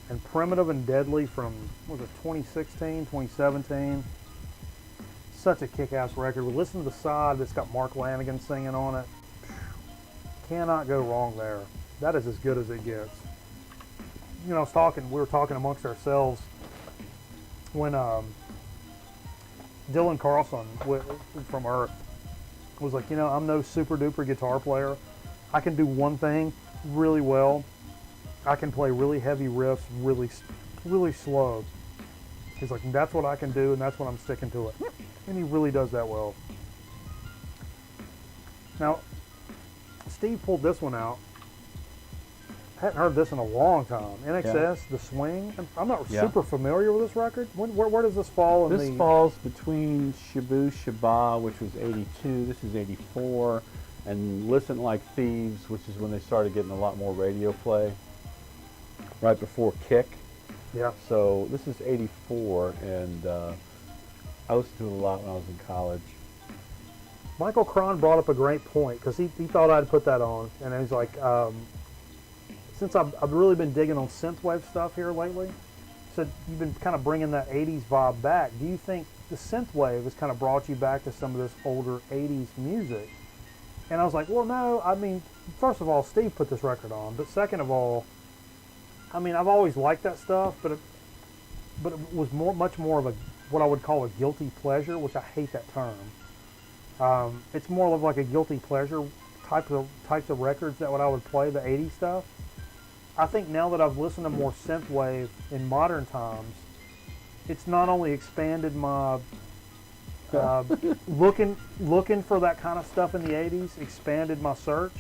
And Primitive and Deadly from, what was it, 2016, 2017. Such a kick-ass record. We listen to the side that's got Mark Lanigan singing on it. Cannot go wrong there. That is as good as it gets. We were talking amongst ourselves when Dylan Carlson from Earth was like, I'm no super duper guitar player. I can do one thing really well. I can play really heavy riffs really, really slow. He's like, that's what I can do, and that's what I'm sticking to it. And he really does that well. Now, Steve pulled this one out. Hadn't heard this in a long time. NXS, The Swing. I'm not super familiar with this record. Where does this fall in This falls between Shabu Shaba, which was 82, this is 84, and Listen Like Thieves, which is when they started getting a lot more radio play, right before Kick. Yeah. So this is 84, and I listened to it a lot when I was in college. Michael Cron brought up a great point, because he thought I'd put that on, and he's like, since I've really been digging on synthwave stuff here lately, so you've been kind of bringing that 80s vibe back. Do you think the synthwave has kind of brought you back to some of this older 80s music? And I was like, well, no. I mean, first of all, Steve put this record on, but second of all, I mean, I've always liked that stuff, but it was much more of what I would call a guilty pleasure, which I hate that term. It's more of like a guilty pleasure types of records that I would play, the 80s stuff. I think now that I've listened to more synthwave in modern times, it's not only expanded my looking for that kind of stuff in the 80s, expanded my search,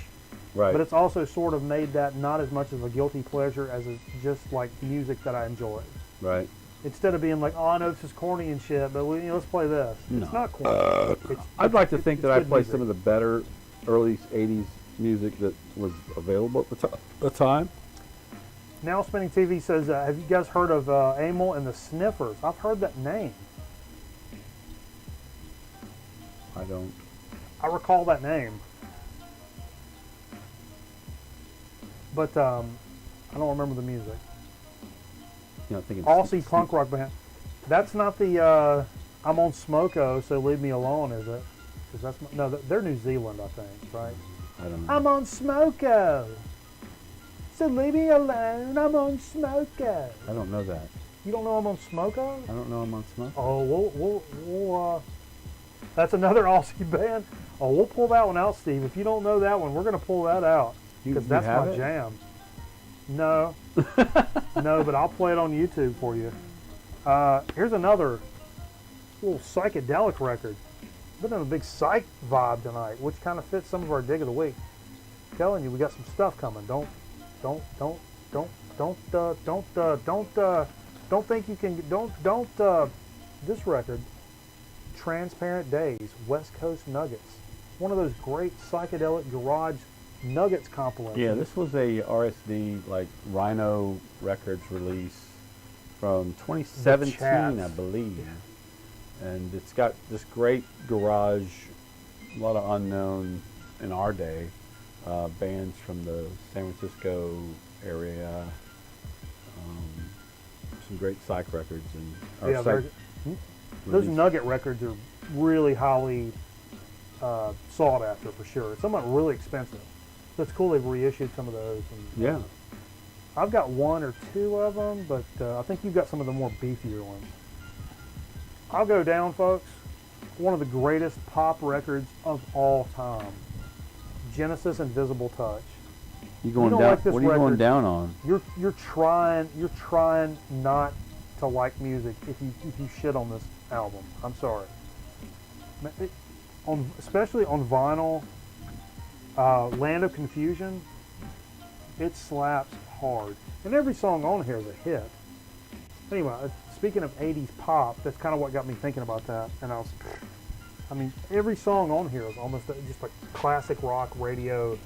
Right. but it's also sort of made that not as much of a guilty pleasure as it's just like music that I enjoy. Right. Instead of being like, oh, I know this is corny and shit, but let's play this. No. It's not corny. I'd like to think that I good play music. some of the better early 80s music that was available at the time. Now Spinning TV says, have you guys heard of Amel and the Sniffers? I've heard that name. I recall that name. But I don't remember the music. Thinking Aussie punk rock band. That's not the I'm on Smoko, so leave me alone, is it? 'Cause they're New Zealand, I think, right? I don't know. I'm on Smoko, so leave me alone. I'm on Smoko. I don't know that. You don't know I'm on Smoko? I don't know I'm on Smoke. Oh, we'll that's another Aussie band. Oh, we'll pull that one out, Steve. If you don't know that one, we're gonna pull that out because You that's have my it? jam. No, no, but I'll play it on YouTube for you. Here's another little psychedelic record. Been in a big psych vibe tonight, which kind of fits some of our dig of the week. Telling you, we got some stuff coming. Don't think you can. Don't. This record, Transparent Days, West Coast Nuggets. One of those great psychedelic garage Nuggets compilations. Yeah, this was a RSD, like Rhino Records release from 2017, Chats. I believe. And it's got this great garage, a lot of unknown in our day bands from the San Francisco area. Some great psych records and Yeah, those Nugget records are really highly sought after for sure. Some are really expensive. So it's cool they've reissued some of those. And, Yeah. I've got one or two of them, but I think you've got some of the more beefier ones. I'll go down, folks. One of the greatest pop records of all time. Genesis Invisible Touch. You going don't down? like this What are you going record. down on? You're trying not to like music if you shit on this album. I'm sorry. Especially on vinyl, Land of Confusion, it slaps hard, and every song on here is a hit. Anyway, speaking of 80s pop, that's kind of what got me thinking about that. And I mean, every song on here is almost just like classic rock radio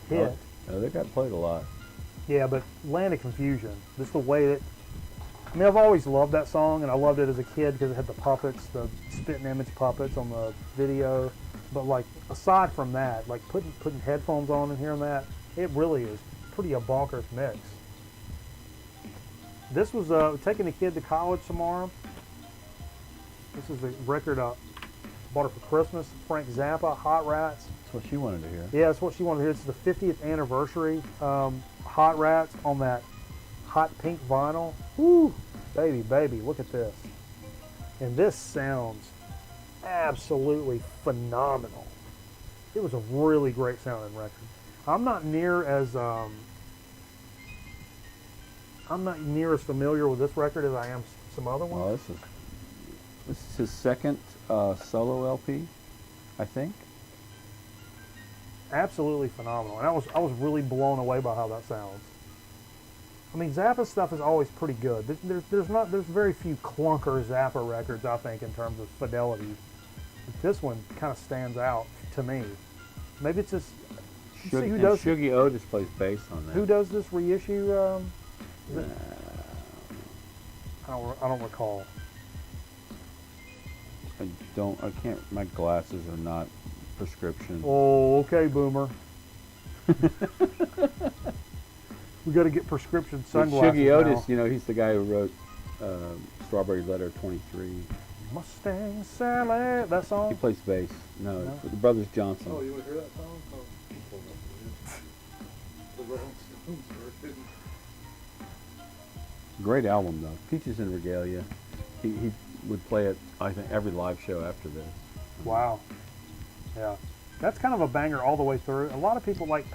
hit. Oh, they got played a lot. Yeah, but Land of Confusion, just the way that, I mean, I've always loved that song, and I loved it as a kid because it had the puppets, the spitting image puppets on the video. But like, aside from that, like putting headphones on and hearing that, it really is pretty a bonkers mix. This was taking a kid to college tomorrow. This is the record bought her for Christmas. Frank Zappa, Hot Rats. That's what she wanted to hear. Yeah, that's what she wanted to hear. It's the 50th anniversary. Hot Rats on that hot pink vinyl. Woo! Baby, look at this. And this sounds absolutely phenomenal. It was a really great sounding record. I'm not near as familiar with this record as I am some other Well, ones. this is his second solo LP, I think. Absolutely phenomenal. And I was really blown away by how that sounds. I mean, Zappa stuff is always pretty good. There's very few clunker Zappa records, I think, in terms of fidelity. But this one kind of stands out to me. Maybe it's just see who And does Shuggy Otis plays bass on that. who does this reissue. Is it- I don't recall. I can't. My glasses are not prescription. Oh, okay, Boomer. We got to get prescription But sunglasses Shuggy now. Otis, you know, he's the guy who wrote Strawberry Letter 23. Mustang Sally, that He song. plays bass. No, No. the Brothers Johnson. Oh, you want to hear that song? Oh, I'm pulling up the Rolling Stones version. Great album though. Peaches and Regalia. He would play it, I think, every live show after this. Wow. Yeah, that's kind of a banger all the way through. A lot of people like.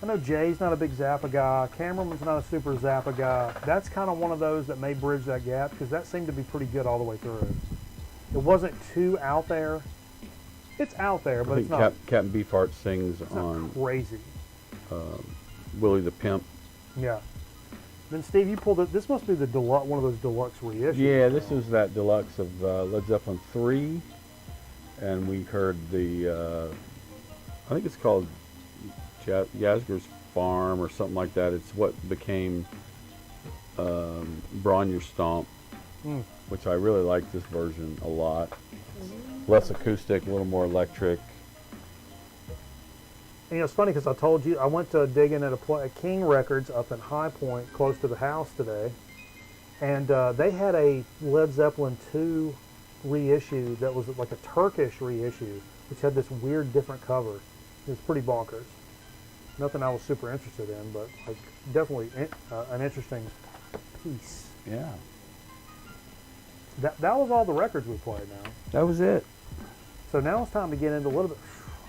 I know Jay's not a big Zappa guy. Cameron's not a super Zappa guy. That's kind of one of those that may bridge that gap because that seemed to be pretty good all the way through. It wasn't too out there. It's out there, I but think it's not, Captain Beefheart sings it's not on crazy. Willie the Pimp. Yeah. Then Steve, you pulled it. This must be the deluxe, one of those deluxe reissues. Yeah, this is that deluxe of Led Zeppelin 3, and we heard the, I think it's called Yasgur's Farm or something like that. It's what became Brawn Your Stomp, which I really like this version a lot. Less acoustic, a little more electric. And, you know, it's funny because I told you I went to dig in at King Records up in High Point, close to the house today, and they had a Led Zeppelin 2 reissue that was like a Turkish reissue, which had this weird, different cover. It was pretty bonkers. Nothing I was super interested in, but like definitely an interesting piece. Yeah, That was all the records we played now. that was it. So now it's time to get into a little bit.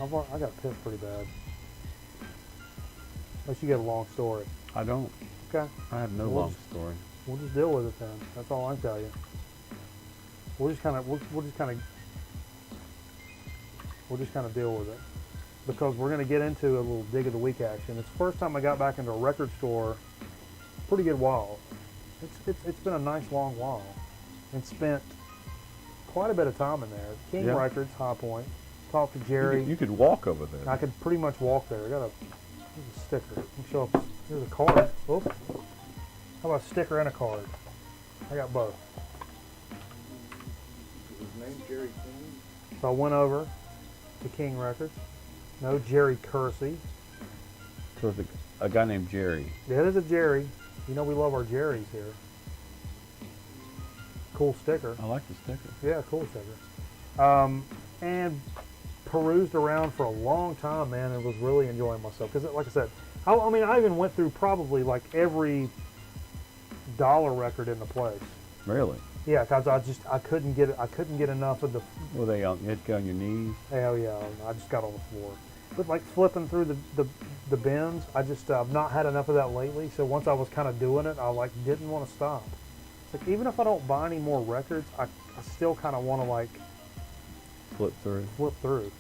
I got pissed pretty bad. Unless you got a long story. I don't. Okay. I have no Well, long story. We'll just deal with it then. That's all I can tell you. We'll just kind of deal with it because we're going to get into a little dig of the week action. It's the first time I got back into a record store. Pretty good while. It's been a nice long while, and spent quite a bit of time in there. King Yeah. Records, High Point. Talked to Jerry. You could walk over there. I could pretty much walk there. Here's a sticker. Let me show up. Here's a card. Oh. How about a sticker and a card? I got both. Is his name Jerry King? So I went over to King Records. No Jerry Kersey. So it's a guy named Jerry. That is a Jerry. You know we love our Jerrys here. Cool sticker. I like the sticker. Yeah, cool sticker. And perused around for a long time, man, and was really enjoying myself. Because, like I said, I mean, I even went through probably like every dollar record in the place. Really? Yeah, because I couldn't get enough of the. Were they on? You had to get on your knees. Hell yeah, I just got on the floor. But like flipping through the bins, I've not had enough of that lately. So once I was kind of doing it, I like didn't want to stop. It's like even if I don't buy any more records, I still kind of want to like Flip through. flip through.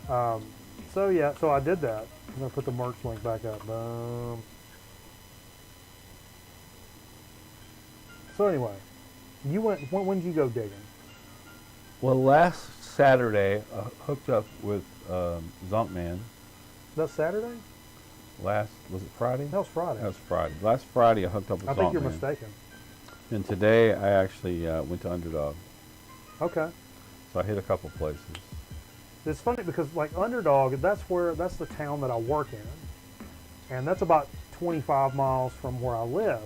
So yeah, so I did that. I'm gonna put the merch link back up. Boom. So anyway, you went. When did you go digging? Well, last Saturday, I hooked up with Zonkman. That Saturday? Was it Friday? That was Friday. That was Friday. Last Friday, I hooked up with I think you're Zonkman. mistaken. And today, I actually went to Underdog. Okay. So I hit a couple places. It's funny because like Underdog, that's the town that I work in, and that's about 25 miles from where I live.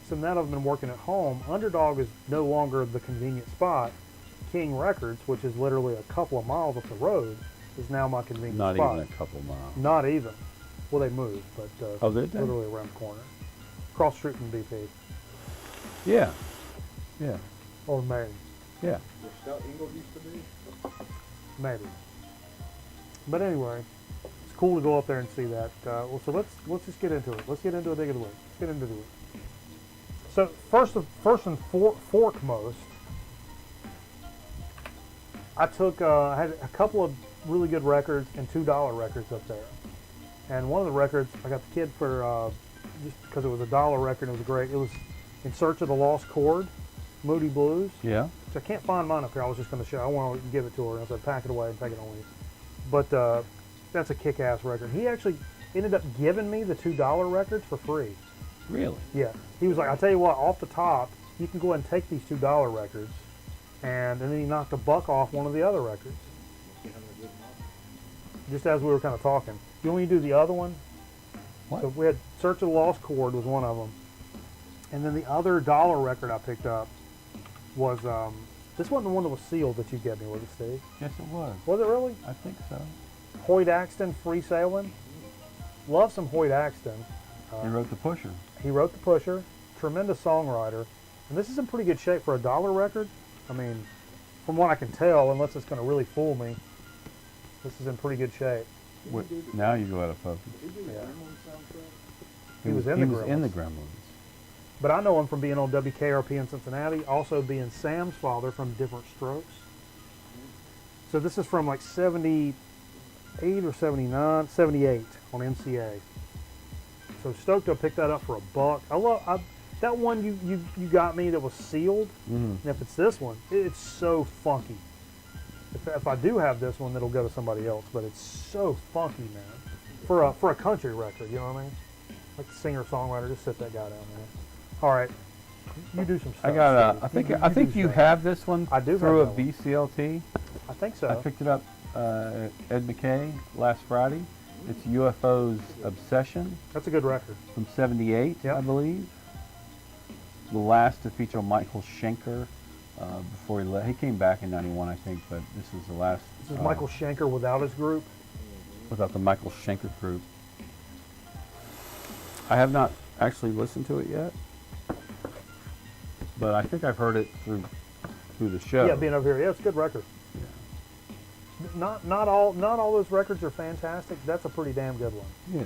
So now that I've been working at home, Underdog is no longer the convenient spot. King Records, which is literally a couple of miles up the road, is now my convenient Not spot. even a couple miles. Not even. Well, they moved, but Oh, did they? literally around the corner, across the street from BP Yeah. Yeah. or Maine, Yeah. Where Scout Ingle used to be? maybe. But anyway, it's cool to go up there and see that. Well, so let's just get into it. Let's get into a dig of the week. Let's get into the week. So first and foremost, I had a couple of really good records and $2 records up there. And one of the records I got the kid for just because it was a dollar record. It was great. It was In Search of the Lost Chord, Moody Blues. Yeah. So I can't find mine up here. I was just going to show. I want to give it to her. And I said, pack it away and take it on with you. But that's a kick-ass record. He actually ended up giving me the $2 records for free. Really? Yeah. He was like, I tell you what, off the top, you can go ahead and take these $2 records. And then he knocked $1 off one of the other records. Just as we were kind of talking. You want me to do the other one? What? So we had Search of the Lost Chord was one of them. And then the other dollar record I picked up was, this wasn't the one that was sealed that you gave me, was it, Steve? Yes, it was. Was it really? I think so. Hoyt Axton, Free Sailing. Love some Hoyt Axton. He wrote the Pusher. He wrote The Pusher. Tremendous songwriter. And this is in pretty good shape for a dollar record. I mean, from what I can tell, unless it's going to really fool me, this is in pretty good shape. Now you go out of focus. Did he do the Yeah. Gremlins soundtrack? He was in the He was in the Gremlins. Gremlins. But I know him from being on WKRP in Cincinnati, also being Sam's father from Different Strokes. So this is from like 78 or 79, 78 on MCA. So stoked to pick that up for $1. That one you got me that was sealed. Mm-hmm. And if it's this one, it's so funky. If I do have this one, it'll go to somebody else. But it's so funky, man. For a country record, you know what I mean? Like the singer-songwriter, just sit that guy down, man. All right, you do some stuff. I got. Steve. I think do you stuff. have this one. I do have through a that one. VCLT. I think so. I picked it up. Ed McKay last Friday. It's UFO's Obsession That's a good record. from '78, Yep. I believe. The last to feature Michael Schenker before he left. He came back in '91, I think, but this is the last. This is Michael Schenker without his group. Without the Michael Schenker group. I have not actually listened to it yet, but I think I've heard it through the show. Yeah, being over here. Yeah, it's a good record. Not all those records are fantastic. That's a pretty damn good one. Yeah.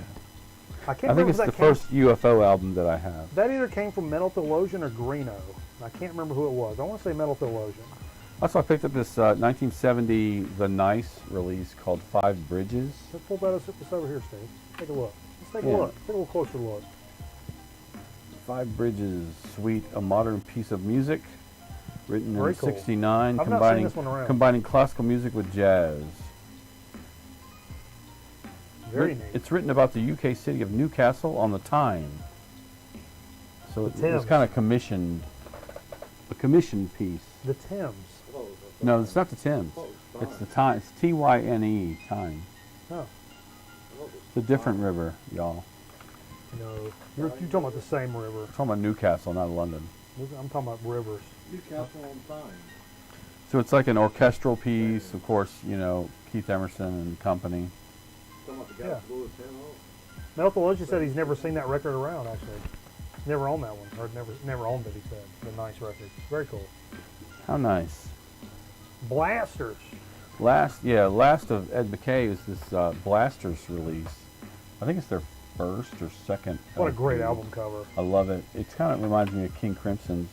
I can't I think remember it's if the that came, first UFO album that I have. that either came from Metal Theologian or Greeno. I can't remember who it was. I want to say Metal Theologian. Also, I picked up this 1970 The Nice release called Five Bridges. Let's pull this over here, Steve. Take a look. Let's take a Yeah. look. Take a little closer look. Five Bridges, Suite, a modern piece of music, written Very in cool. '69, I've not seen combining this one around. combining classical music with jazz. Very neat. It's written about the UK city of Newcastle on the Tyne. So The it was Thames. kind of commissioned, a commissioned piece. The Thames. Close. No, it's not the Thames. Close. It's the Tyne. It's Tyne, Tyne. Oh, It's a different river, y'all. no. You're talking about the same river. I'm talking about Newcastle, not London. I'm talking about rivers. Newcastle on Tyne. So it's like an orchestral piece, of course, you know, Keith Emerson and company. Talking about the guy Yeah. that blew his hand off. Mel Theologian said he's never seen that record around, actually. Never owned that one, or never owned it, he said. The nice record. Very cool. How nice. Blasters. Last of Ed McKay is this Blasters release. I think it's their first or second. What a great LP. album cover. I love it. It kind of reminds me of King Crimson's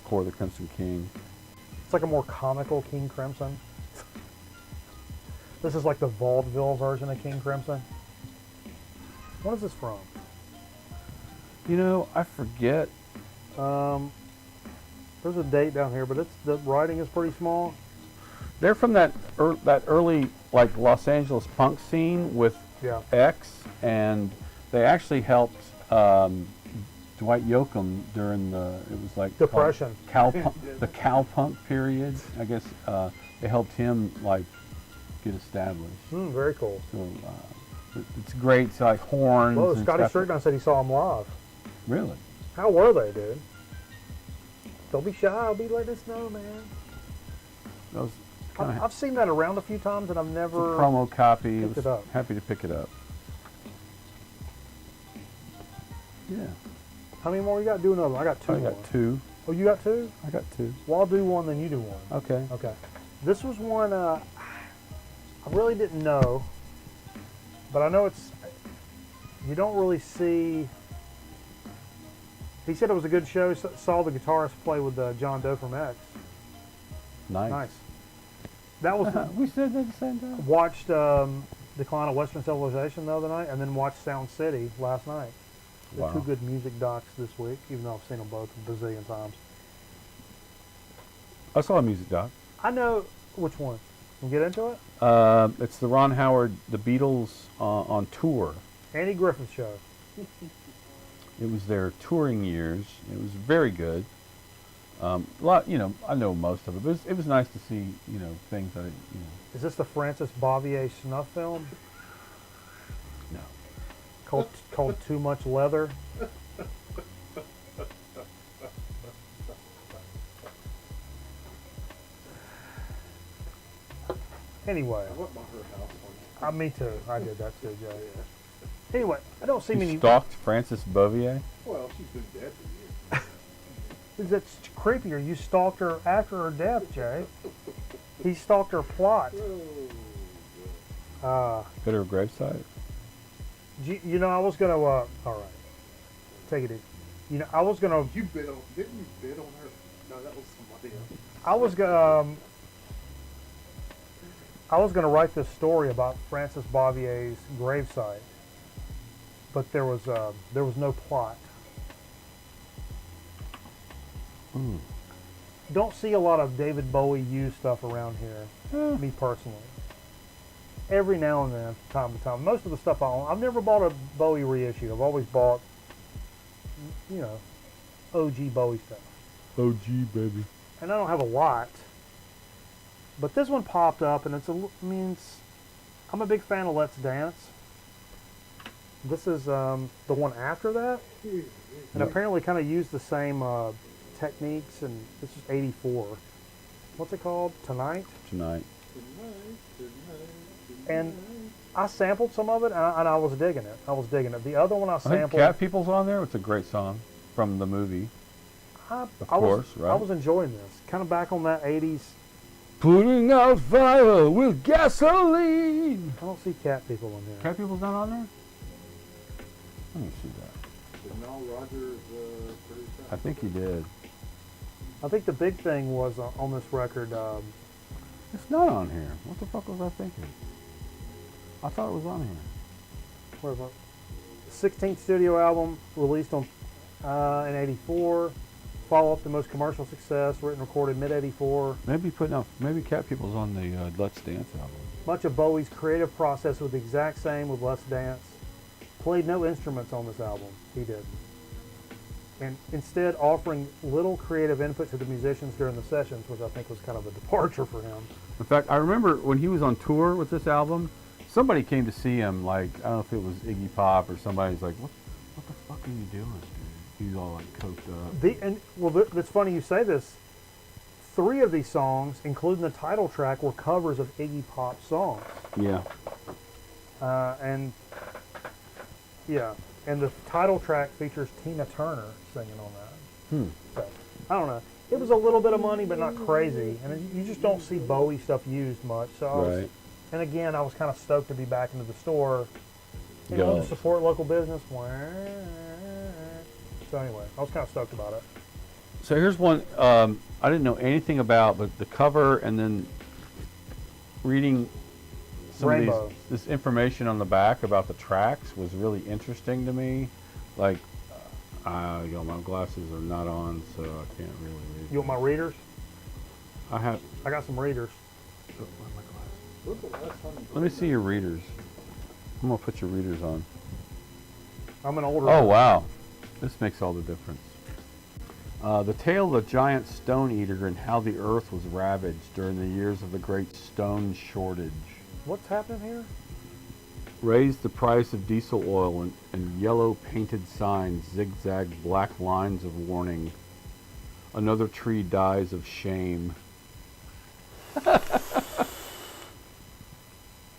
Core of the Crimson King. It's like a more comical King Crimson. This is like the vaudeville version of King Crimson. What is this from? You know, I forget. There's a date down here, but the writing is pretty small. They're from that early like Los Angeles punk scene with Yeah. X, and they actually helped Dwight Yoakam during it was like Depression. the cowpunk period. I guess they helped him like get established. Very cool. So it's great. It's like horns. Whoa, and Scotty stuff. Strickland said he saw him live. Really? How were they, dude? Don't be shy. I'll be letting us know, man. That was kind of I've seen that around a few times, and I've a never. promo copy. picked Was it up. happy to pick it up. Yeah. How many more you got? Do another one. I got two. I more. got two. Oh, you got two? I got two. Well, I'll do one, then you do one. Okay. Okay. This was one I really didn't know, but I know it's. You don't really see. He said it was a good show. Saw the guitarist play with John Doe from X. Nice. Nice. That was We said that at the same time. watched Decline of Western Civilization the other night, and then watched Sound City last night. The Wow. two good music docs this week, even though I've seen them both a bazillion times. I saw a music doc. I know which one. We'll get into it. It's the Ron Howard, the Beatles on tour. Andy Griffith Show. It was their touring years. It was very good. Lot, you know, I know most of it, but it was nice to see, you know, things that, you know. Is this the Francis Bavier snuff film No. called Too Much Leather? Anyway, I went by her house one me too. I did that too, Joe. Anyway, I don't see You many. stalked Frances Bovier? Well, she's been dead for years. That's creepier. You stalked her after her death, Jay. He stalked her plot. Oh, Go to her gravesite? You know, I was gonna. All right, take it easy. You know, I was gonna. you bid on? Didn't you bid on her? No, that was somebody else. I was gonna. I was gonna write this story about Francis Bavier's gravesite, but there was no plot. Don't see a lot of David Bowie used stuff around here. Me personally. Every now and then, time to time. Most of the stuff I own, I've never bought a Bowie reissue. I've always bought, you know, OG Bowie stuff. OG, baby. And I don't have a lot. But this one popped up, and I'm a big fan of Let's Dance. This is the one after that, and apparently kind of used the same techniques. And this is '84. What's it called? Tonight. Tonight. And I sampled some of it, and I was digging it. The other one I I think sampled, Cat People's on there. It's a great song from the movie. I course, right? I was enjoying this. Kind of back on that '80s. Putting out fire with gasoline. I don't see Cat People in here. Cat People's not on there? Let me see that. Did Nile Rodgers produce I that? think he did. I think the big thing was on this record. It's not on here. What the fuck was I thinking? I thought it was on here. Where was it? 16th studio album released in '84. Follow up the most commercial success, written and recorded mid '84. Maybe Cat People's on the Let's Dance album. Much of Bowie's creative process was the exact same with Let's Dance. Played no instruments on this album. He did. And instead offering little creative input to the musicians during the sessions, which I think was kind of a departure for him. In fact, I remember when he was on tour with this album, somebody came to see him, like, I don't know if it was Iggy Pop or somebody's like, what the fuck are you doing, dude? He's all like coked up. It's funny you say this. 3 of these songs, including the title track, were covers of Iggy Pop songs. Yeah. And the title track features Tina Turner singing on that. So, I don't know. It was a little bit of money, but not crazy. And you just don't see Bowie stuff used much. So I was, Right. and again, I was kind of stoked to be back into the store. You know, to support local business. So anyway, I was kind of stoked about it. So here's one I didn't know anything about, but the cover and then reading some Rainbow. of this information on the back about the tracks was really interesting to me. Like, you know, my glasses are not on, so I can't really read. You want my readers? I got some readers. When's the last time you let me see your readers. I'm gonna put your readers on. I'm an older. Oh wow, this makes all the difference. The tale of the giant stone eater and how the earth was ravaged during the years of the great stone shortage. What's happening here? Raised the price of diesel oil and yellow painted signs zigzag black lines of warning. Another tree dies of shame.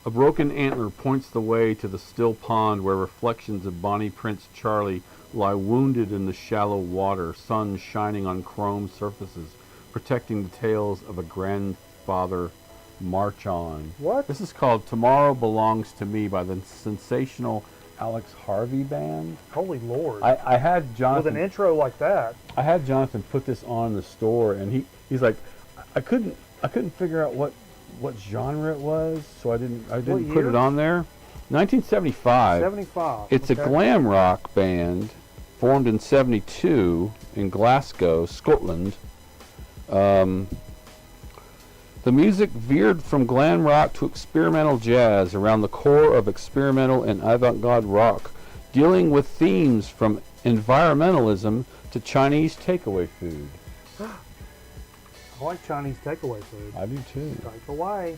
A broken antler points the way to the still pond where reflections of Bonnie Prince Charlie lie wounded in the shallow water, sun shining on chrome surfaces, protecting the tales of a grandfather march on. What? This is called Tomorrow Belongs to Me by the sensational Alex Harvey Band. Holy Lord. I had With Jonathan an intro like that. I had Jonathan put this on in the store, and he's like, I couldn't figure out what genre it was, so I didn't What put year? it on there. 1975. 75. It's okay. a glam rock band formed in 72 in Glasgow, Scotland. The music veered from glam rock to experimental jazz around the core of experimental and avant-garde rock, dealing with themes from environmentalism to Chinese takeaway food. I like Chinese takeaway food. I do too. Takeaway.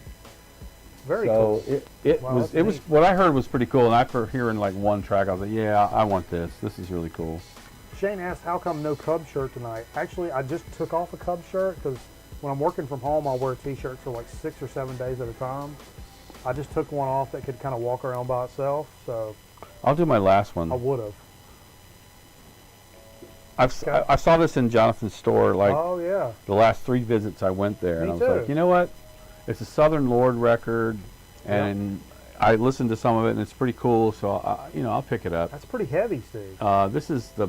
Very So cool. it Wow, was that's it was neat. what I heard was pretty cool, and after hearing like one track, I was like, yeah, I want this. This is really cool. Shane asked, how come no Cub shirt tonight? Actually, I just took off a Cub shirt because when I'm working from home, I'll wear T-shirts for like 6 or 7 days at a time. I just took one off that could kind of walk around by itself, so I'll do my last one. I would have. I saw this in Jonathan's store like Oh, yeah. the last 3 visits I went there, and Me I was like, too. you know what? It's a Southern Lord record, and I listened to some of it, and it's pretty cool. So I'll pick it up. That's pretty heavy, Steve. This is the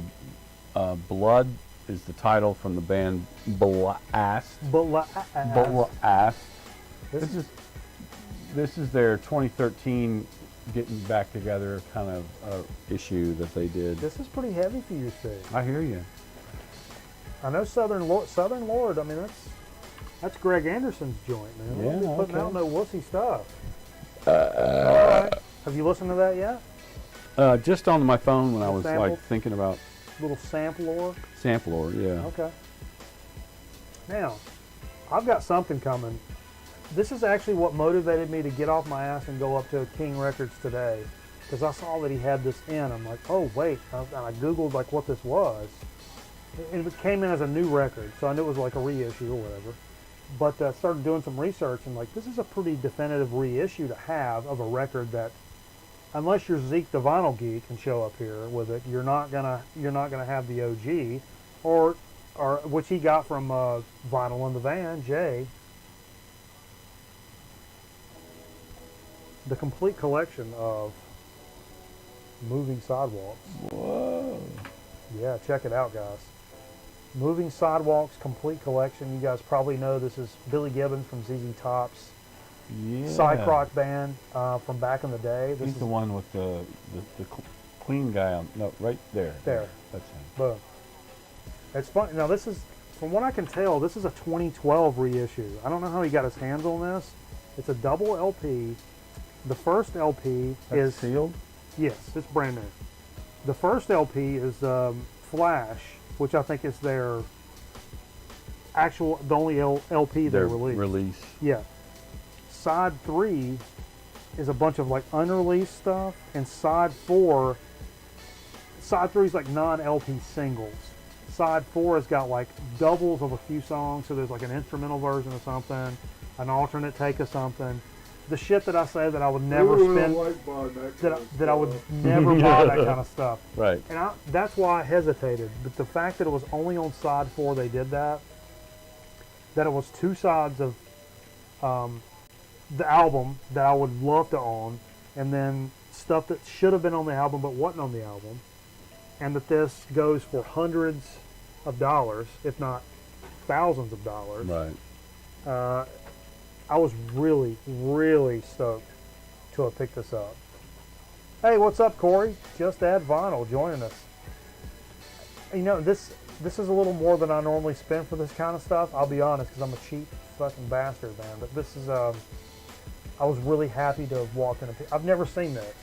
Blood is the title from the band Blast. Blast. This This is their 2013 getting back together kind of issue that they did. This is pretty heavy for you, Steve. I hear you. I know Southern Lord. I mean, that's Greg Anderson's joint, man. Yeah, We'll be putting okay. out no wussy stuff. All right. Have you listened to that yet? Just on my phone when I was Sample? like thinking about Little sampler. Sampler, yeah. Okay. Now, I've got something coming. This is actually what motivated me to get off my ass and go up to King Records today, because I saw that he had this in. I'm like, oh wait, and I Googled like what this was. And it came in as a new record, so I knew it was like a reissue or whatever. But I started doing some research, and like, this is a pretty definitive reissue to have of a record that, unless you're Zeke the Vinyl Geek and show up here with it, you're not gonna have the OG, or which he got from Vinyl in the Van, Jay. The complete collection of Moving Sidewalks. Whoa. Yeah, check it out, guys. Moving Sidewalks complete collection. You guys probably know this is Billy Gibbons from ZZ Top's Yeah. psych rock band from back in the day. This He's is the one with the clean guy on. No, right there. There. That's him. Boom. It's funny. Now, this is, from what I can tell, this is a 2012 reissue. I don't know how he got his hands on this. It's a double LP. The first LP That's is sealed. yes, it's brand new. The first LP is Flash, which I think is their the only LP they Their released. release. Yeah. Side 3 is a bunch of like unreleased stuff, and side 3 is like non-LP singles. side 4 has got like doubles of a few songs, so there's like an instrumental version of something, an alternate take of something. The shit that I say that I would never Ooh, I spend, like buying that that, kind of that I would stuff. never buy that kind of stuff. Right. And that's why I hesitated. But the fact that it was only on side 4 they did that it was 2 sides of the album that I would love to own, and then stuff that should have been on the album but wasn't on the album, and that this goes for hundreds of dollars, if not thousands of dollars. Right. I was really, really stoked to have picked this up. Hey, what's up, Corey? Just Add Vinyl joining us. You know, this is a little more than I normally spend for this kind of stuff. I'll be honest, because I'm a cheap fucking bastard, man. But this is, I was really happy to have walked in. I've never seen this,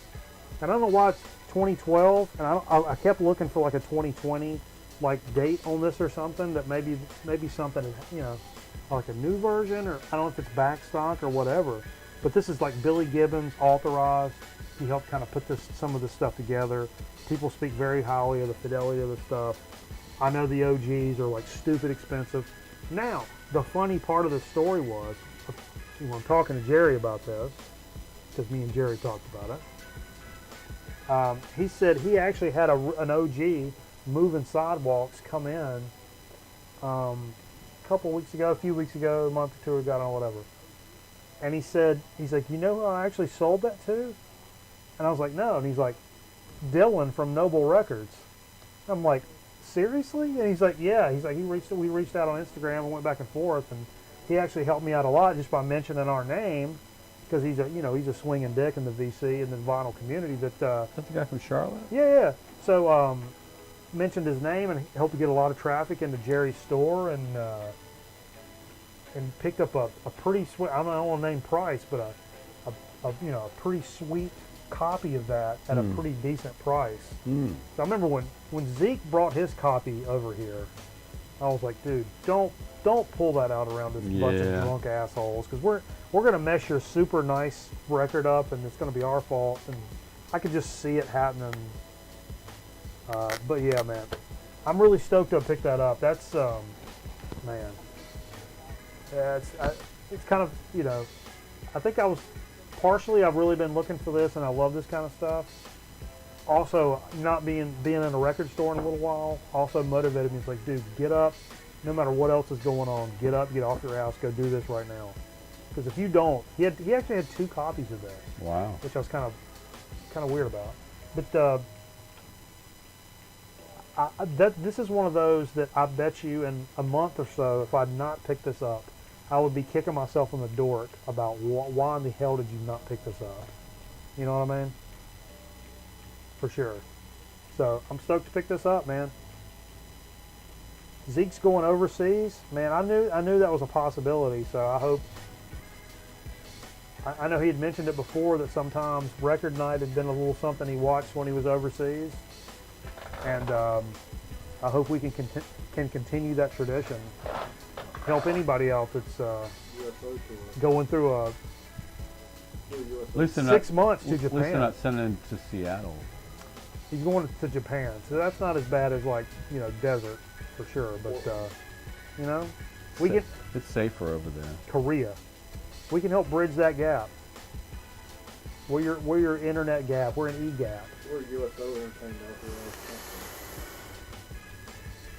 and I don't know why it's 2012. And I kept looking for like a 2020 like date on this or something, that maybe something, you know, like a new version, or I don't know if it's back stock or whatever. But this is like Billy Gibbons authorized. He helped kind of put some of this stuff together. People speak very highly of the fidelity of the stuff. I know the OGs are like stupid expensive. Now, the funny part of the story was, when I'm talking to Jerry about this, because me and Jerry talked about it, he said he actually had an OG moving sidewalks come in a few weeks ago, a month or two ago, or whatever. And he's like, you know who I actually sold that to? And I was like, no. And he's like, Dylan from Noble Records. I'm like, seriously? And he's like, yeah. He's like, we reached out on Instagram and went back and forth, and he actually helped me out a lot just by mentioning our name, because he's a swinging dick in the VC and the vinyl community. Is that the guy from Charlotte? Yeah. So mentioned his name and helped get a lot of traffic into Jerry's store, and picked up a pretty sweet, I don't want to name price, but a pretty sweet copy of that at a pretty decent price. So I remember when Zeke brought his copy over here, I was like, dude, don't pull that out around this bunch of drunk assholes, because we're gonna mess your super nice record up, and it's gonna be our fault. And I could just see it happening. But yeah, man, I'm really stoked to have picked that up. That's man. Yeah, it's kind of, you know, I think I've really been looking for this, and I love this kind of stuff. Also, not being in a record store in a little while also motivated me. It's like, dude, get up, no matter what else is going on, get up, get off your ass, go do this right now. Because if you don't, he actually had 2 copies of this. Wow. Which I was kind of weird about. But this is one of those that I bet you in a month or so, if I'd not picked this up, I would be kicking myself in the dork about why in the hell did you not pick this up? You know what I mean? For sure. So I'm stoked to pick this up, man. Zeke's going overseas, man. I knew that was a possibility. So I hope. I know he had mentioned it before that sometimes record night had been a little something he watched when he was overseas, and I hope we can continue that tradition. Help anybody out that's USO tour. going through USO. At least they're 6 months to At least they're Japan. not sending him to Seattle. He's going to Japan, so that's not as bad as like, you know, desert for sure. But you know, It's safer over there. Korea. We can help bridge that gap. We're your internet gap. We're an e-gap. We're USO Entertainment out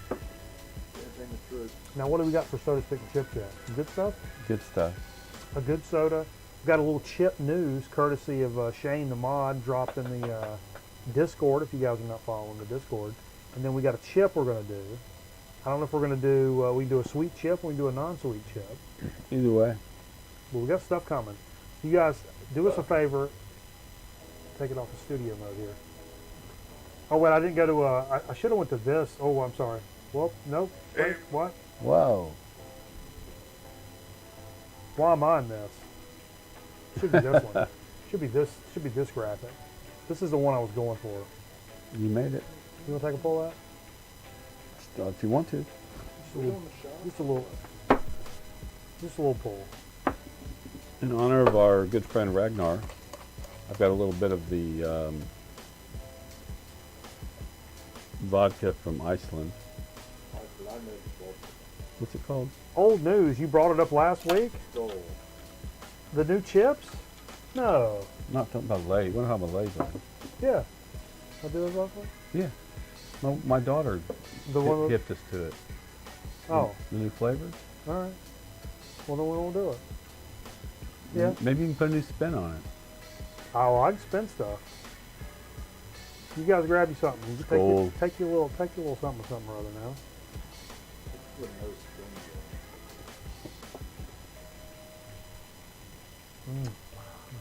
there. Entertainment Truth. Now, what do we got for Soda Stick and Chip Chat? Some good stuff? Good stuff. A good soda. We've got a little chip news courtesy of Shane the Mod, dropped in the Discord, if you guys are not following the Discord. And then we got a chip we're going to do. I don't know if we're going to do, we can do a sweet chip or we can do a non-sweet chip. Either way. But we got stuff coming. You guys, do us a favor. Take it off the studio mode here. Oh, wait, I didn't go to, I should have went to this. Oh, I'm sorry. Well, nope. Wait, what? Whoa. Why am I in this? Should be this one. Should be this graphic. This is the one I was going for. You made it. You want to take a pull at? If you want to. Just a little pull. In honor of our good friend Ragnar, I've got a little bit of the vodka from Iceland. What's it called? Old news. You brought it up last week. Gold. The new chips? No. Not talking about Lay's. What about Lay's on? Yeah. I did it last week. Yeah. My daughter The one. With, hipped us to it. oh. The new flavors. All right. Well, then we won't do it. Yeah. Maybe you can put a new spin on it. Oh, I can spin stuff. You guys grab you something. You Gold. take your little something or other now. With no spin.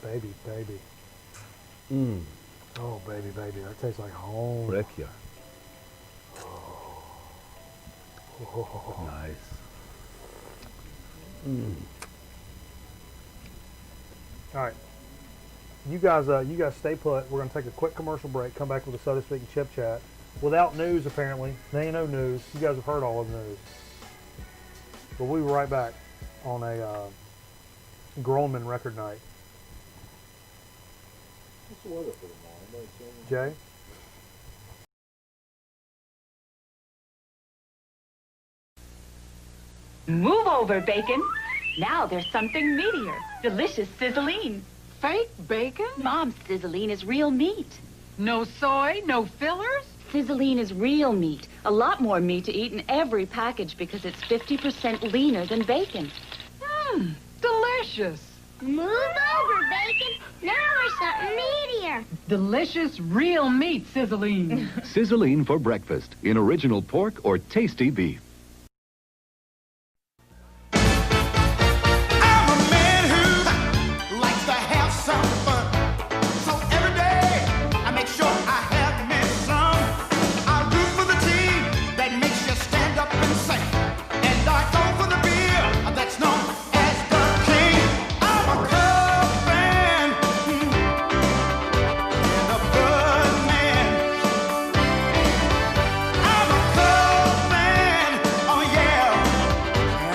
Baby, baby. Mmm. Oh, baby, baby. That tastes like home. Breccia. Oh. Nice. Mm. All right. You guys stay put. We're going to take a quick commercial break, come back with a Soda Speak and Chip Chat. Without news, apparently. There ain't no news. You guys have heard all of the news. But we'll be right back on a Grown Men record night. What's the weather for tomorrow? Anybody seen it? Jay? Move over, bacon. Now there's something meatier. Delicious sizzling. Fake bacon? Mom's sizzling is real meat. No soy, no fillers? Sizzling is real meat. A lot more meat to eat in every package because it's 50% leaner than bacon. Delicious. Move over, bacon. Now we're something meatier. Delicious real meat sizzling. Sizzling for breakfast in original pork or tasty beef. I'm a man who likes to have some fun. So every day I make sure I have me some. I root for the team that makes you stand up and sing. And I go for the beer that's known as the king. I'm a Cub fan and a Bud man. I'm a Cub fan, oh yeah.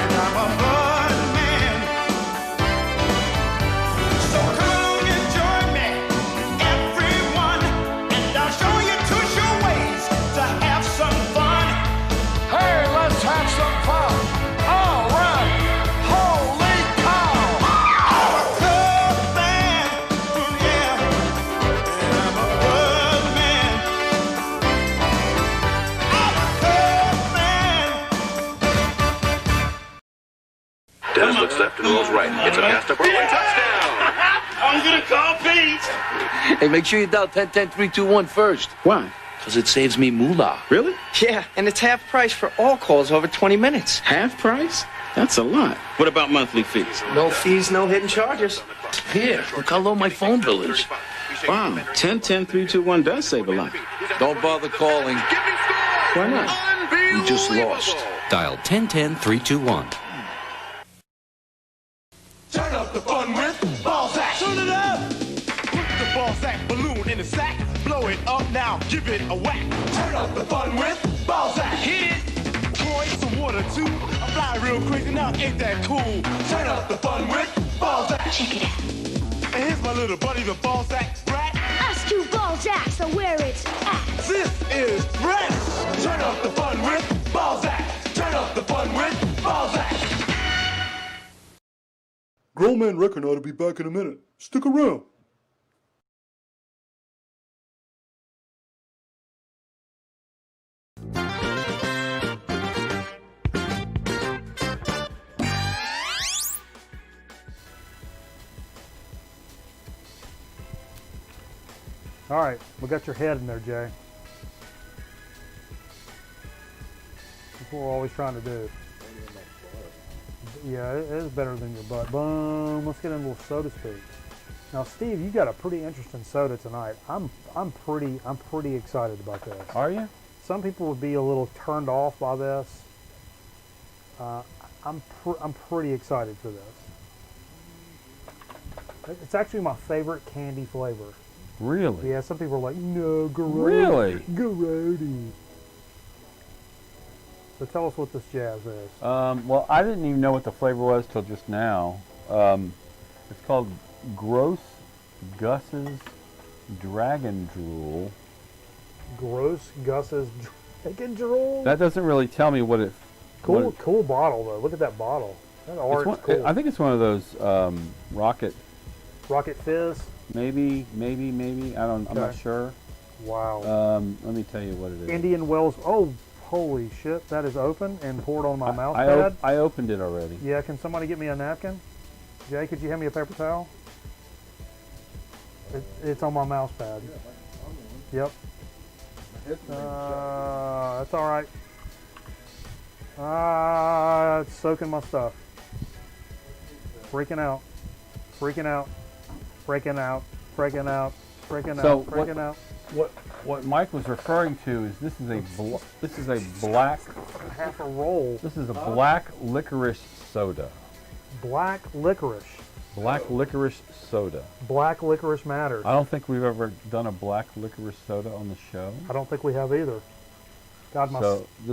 And I'm a Bud man. So come on and join me, everyone, and I'll show you two sure ways to have some fun. Hey, let's have some fun. All right. Holy cow. I'm a Cub fan, yeah. And I'm a Bud man. I'm a Cub fan. Dennis looks left and rolls right. It's a pass to Berwin. Touchdown! I'm gonna call Pete. Hey, make sure you dial 10-10-3-2-1 first. Why? Because it saves me moolah. Really? Yeah, and it's half price for all calls over 20 minutes. Half price? That's a lot. What about monthly fees? No fees, no hidden charges. Here, look how low my phone bill is. Wow, 10-10-3-2-1 does save a lot. Don't bother calling. Why not? You just lost. Dial 10-10-3-2-1. Turn up the fun with Balzac. Turn it up. Put the Balzac balloon in a sack. Blow it up now. Give it a whack. Turn up the fun with Balzac. Hit it. Pour in some water too. I'm flying real crazy now. Ain't that cool? Turn up the fun with Balzac. Check it out. And here's my little buddy, the Balzac Sprat. Us two Balzacs are where it's at. This is Brett. Turn up the fun with Balzac. Turn up the fun with Balzac. Grown Man Record ought to be back in a minute. Stick around. All right. We got your head in there, Jay. That's what we're always trying to do. Yeah, it is better than your butt. Boom. Let's get into a little soda speak. Now, Steve, you got a pretty interesting soda tonight. I'm pretty excited about this. Are you? Some people would be a little turned off by this. I'm pretty excited for this. It's actually my favorite candy flavor. Really? Yeah, some people are like, no, Garody. Really? Garody. So tell us what this jazz is. Well, I didn't even know what the flavor was till just now. It's called Gross Gus's Dragon Drool. Gross Gus's Dragon Drool? That doesn't really tell me what it Cool, cool bottle though. Look at that bottle. That art's cool. I think it's one of those Rocket Fizz. Maybe. I'm not sure. Wow. Let me tell you what it is. Indian Wells. Oh, holy shit! That is open and poured on my mouse pad. I opened it already. Yeah. Can somebody get me a napkin? Jay, could you hand me a paper towel? It's on my mouse pad. Yep. That's all right. It's soaking my stuff. Freaking out. Breaking out. What Mike was referring to is this is a black half a roll. This is a black licorice soda. Black licorice. Black licorice soda. Black licorice matters. I don't think we've ever done a black licorice soda on the show. I don't think we have either. God,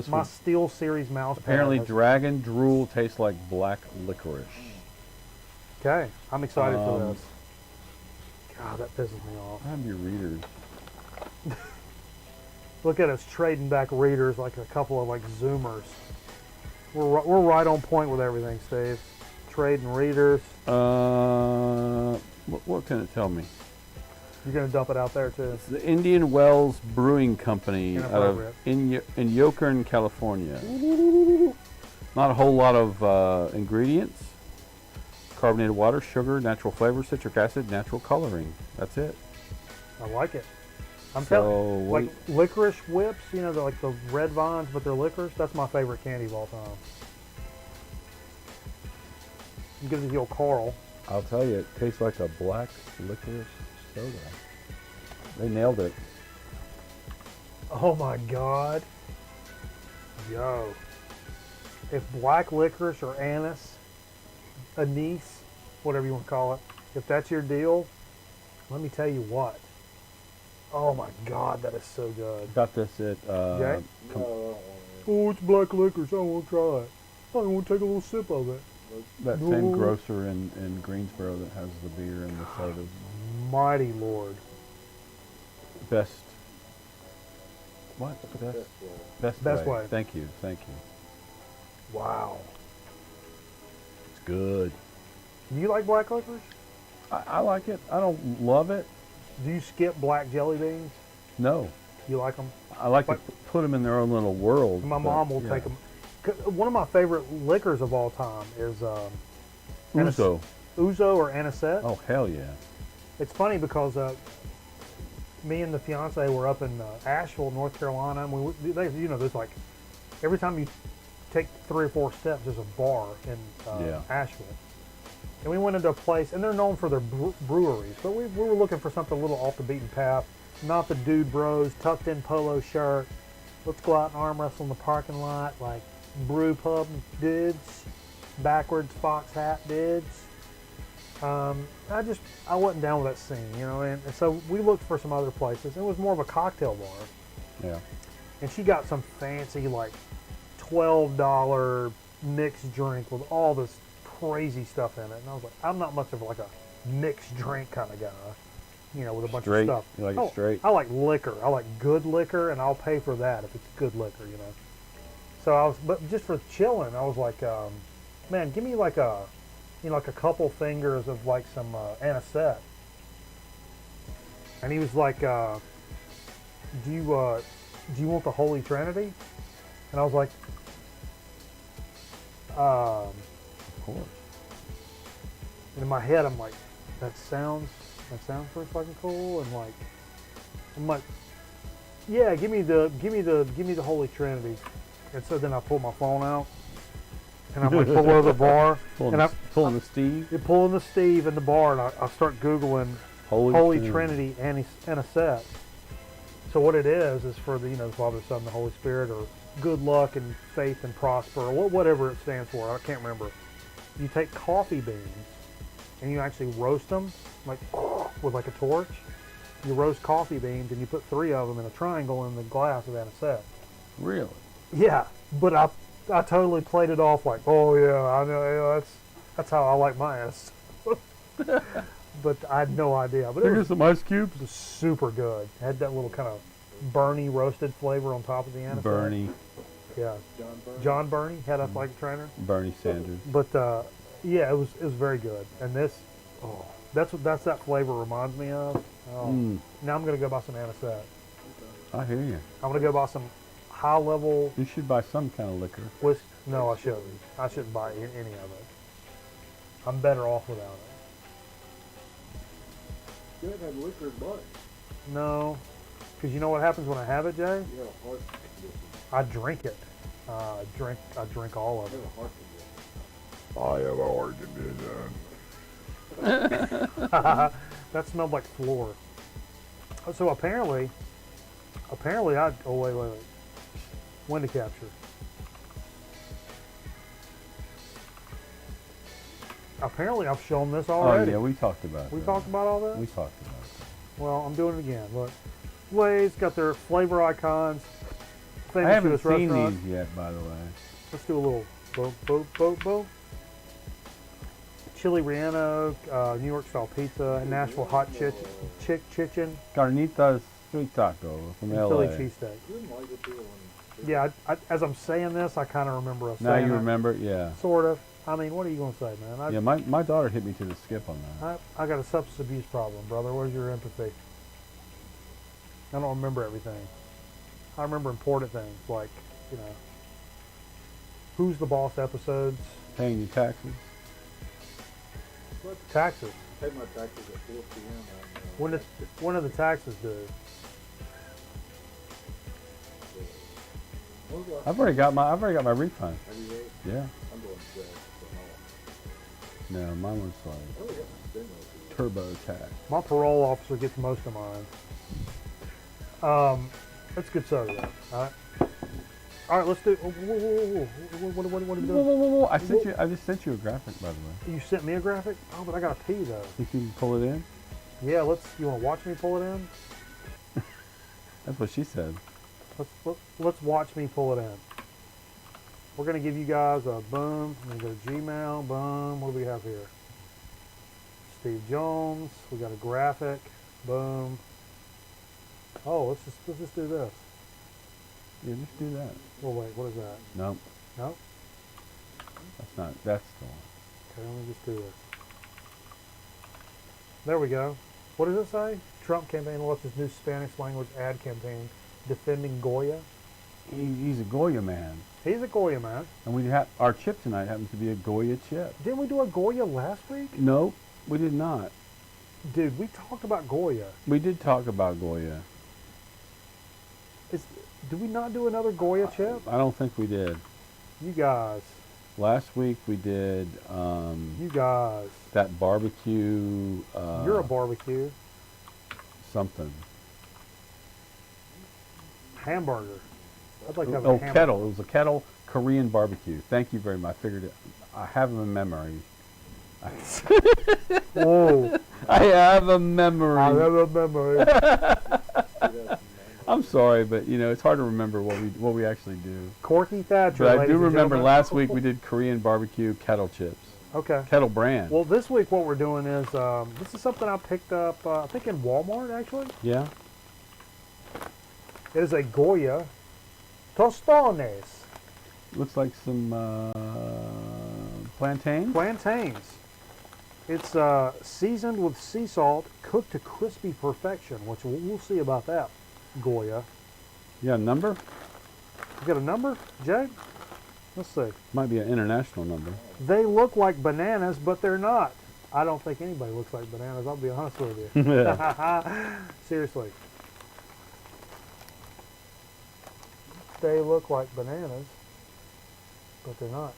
my Steel Series mouse pad. Apparently, Dragon Drool tastes like black licorice. Okay, I'm excited for this. God, that pisses me off. I have your readers. Look at us trading back readers like a couple of Zoomers. We're right on point with everything, Steve. Trading readers. What can it tell me? You're gonna dump it out there too. It's the Indian Wells Brewing Company out of in Yokern, California. Not a whole lot of ingredients. Carbonated water, sugar, natural flavor, citric acid, natural coloring. That's it. I like it. I'm telling you, like licorice whips, they're like the red vines, but they're licorice. That's my favorite candy of all time. Give it to old Carl. I'll tell you, it tastes like a black licorice soda. They nailed it. Oh my God. Yo. If black licorice or anise, anise, whatever you want to call it, if that's your deal, let me tell you what. Oh my God, that is so good. Got this at Jay? Oh, it's black licorice. I want to try it. I want to take a little sip of it. That same grocer in Greensboro that has the beer and the sodas. Mighty Lord. Best. What? Best way. Thank you. Wow. It's good. Do you like black licorice? I like it. I don't love it. Do you skip black jelly beans? No. You like them? I like to put them in their own little world. My mom will take them. One of my favorite liquors of all time is Ouzo. Ouzo or anisette. Oh, hell yeah. It's funny because me and the fiance were up in Asheville, North Carolina, and there's like every time you take 3 or 4 steps, there's a bar in Asheville. And we went into a place, and they're known for their breweries, but we were looking for something a little off the beaten path, not the dude bros, tucked in polo shirt. Let's go out and arm wrestle in the parking lot, like brew pub dudes, backwards fox hat dudes. I wasn't down with that scene, and so we looked for some other places. It was more of a cocktail bar. Yeah. And she got some fancy, like, $12 mixed drink with all this crazy stuff in it. And I was like, I'm not much of like a mixed drink kind of guy, with a bunch of stuff. You like it straight? I like liquor. I like good liquor, and I'll pay for that if it's good liquor, So but just for chilling, I was like, man, give me like a couple fingers of like some anisette. And he was like, do you want the Holy Trinity? And I was like, of course. And in my head, I'm like, that sounds pretty fucking cool. And I'm like, yeah, give me the Holy Trinity. And so then I pull my phone out, and I'm like below the bar, pulling the Steve. You're pulling the Steve in the bar, and I start Googling Holy Trinity anisette. So what it is for the the Father, the Son, and the Holy Spirit, or good luck and faith and prosper, or whatever it stands for. I can't remember. You take coffee beans and you actually roast them like with like a torch. You roast coffee beans and you put 3 of them in a triangle in the glass of anisette. Really? Yeah, but I totally played it off like, oh yeah, I know, that's how I like my ass. But I had no idea. But Here's some ice cubes. It was super good. It had that little kind of burny roasted flavor on top of the anisette. Burny. Yeah. John Byrne. John Burney, head athletic trainer. Bernie Sanders. But yeah, it was very good. And this, oh, that's that flavor reminds me of. Oh. Now I'm gonna go buy some anisette. I hear you. I'm gonna go buy some high level. You should buy some kind of liquor. No, I shouldn't. I shouldn't buy any of it. I'm better off without it. You have had liquor in March. No, because you know what happens when I have it, Jay? You have a heart condition. I drink it. I drink all of You it. have a heart condition. I have a hard condition. That smelled like floor. So apparently I. Oh wait. Window capture. Apparently I've shown this already. Oh yeah, we talked about it. We talked about all that? We talked about it. Well, I'm doing it again. Look. Lay's got their flavor icons. I Famous haven't US seen restaurant. these yet, by the way. Let's do a little boom. Chili Relleno, New York style pizza, Nashville hot chicken, Carnitas street taco from and LA. Philly cheesesteak. Didn't like it too when Yeah, as I'm saying this, I kind of remember us Now saying you it. remember? Yeah. Sort of. I mean, what are you going to say, man? Yeah, my daughter hit me to the skip on that. I got a substance abuse problem, brother. Where's your empathy? I don't remember everything. I remember important things like, you know, Who's the Boss episodes. Paying your taxes. What taxes? I pay my taxes at 4 p.m. When are the taxes due? I've already got my refund. Have you really? Yeah. I'm going to jail for No, mine was all. like Oh, yeah. Stimulus. turbo tax. My parole officer gets most of mine. That's good soda, though. All right. All right, let's do. Whoa. What are we doing? Whoa. I just sent you a graphic, by the way. You sent me a graphic? Oh, but I gotta pee though. You can pull it in? Yeah, you wanna watch me pull it in? That's what she said. Let's watch me pull it in. We're gonna give you guys a boom. I'm gonna go to Gmail, boom. What do we have here? Steve Jones. We got a graphic, boom. Oh, let's just do this. Yeah, just do that. Oh wait, what is that? Nope. Nope. That's the one. Okay, let me just do this. There we go. What does it say? Trump campaign launches new Spanish language ad campaign defending Goya. He's a Goya man. He's a Goya man. And our chip tonight happens to be a Goya chip. Didn't we do a Goya last week? Nope, we did not. Dude, we talked about Goya. We did talk about Goya. Did we not do another Goya chip? I don't think we did. You guys. Last week we did You guys. that barbecue. You're a barbecue. Something. Hamburger. I'd like to have Oh, a hamburger. kettle. It was a kettle Korean barbecue. Thank you very much. I figured it. I have a memory. Whoa. I have a memory. I have a memory. I'm sorry, but it's hard to remember what we actually do. Corky Thatcher. But I ladies do and remember gentlemen. last week we did Korean barbecue kettle chips. Okay. Kettle brand. Well, this week what we're doing is this is something I picked up. I think in Walmart actually. Yeah. It is a Goya tostones. Looks like some plantains. Plantains. It's seasoned with sea salt, cooked to crispy perfection, which we'll see about that. Goya. Yeah, number? You got a number, Jay? Let's see. Might be an international number. They look like bananas, but they're not. I don't think anybody looks like bananas, I'll be honest with you. Seriously. They look like bananas, but they're not.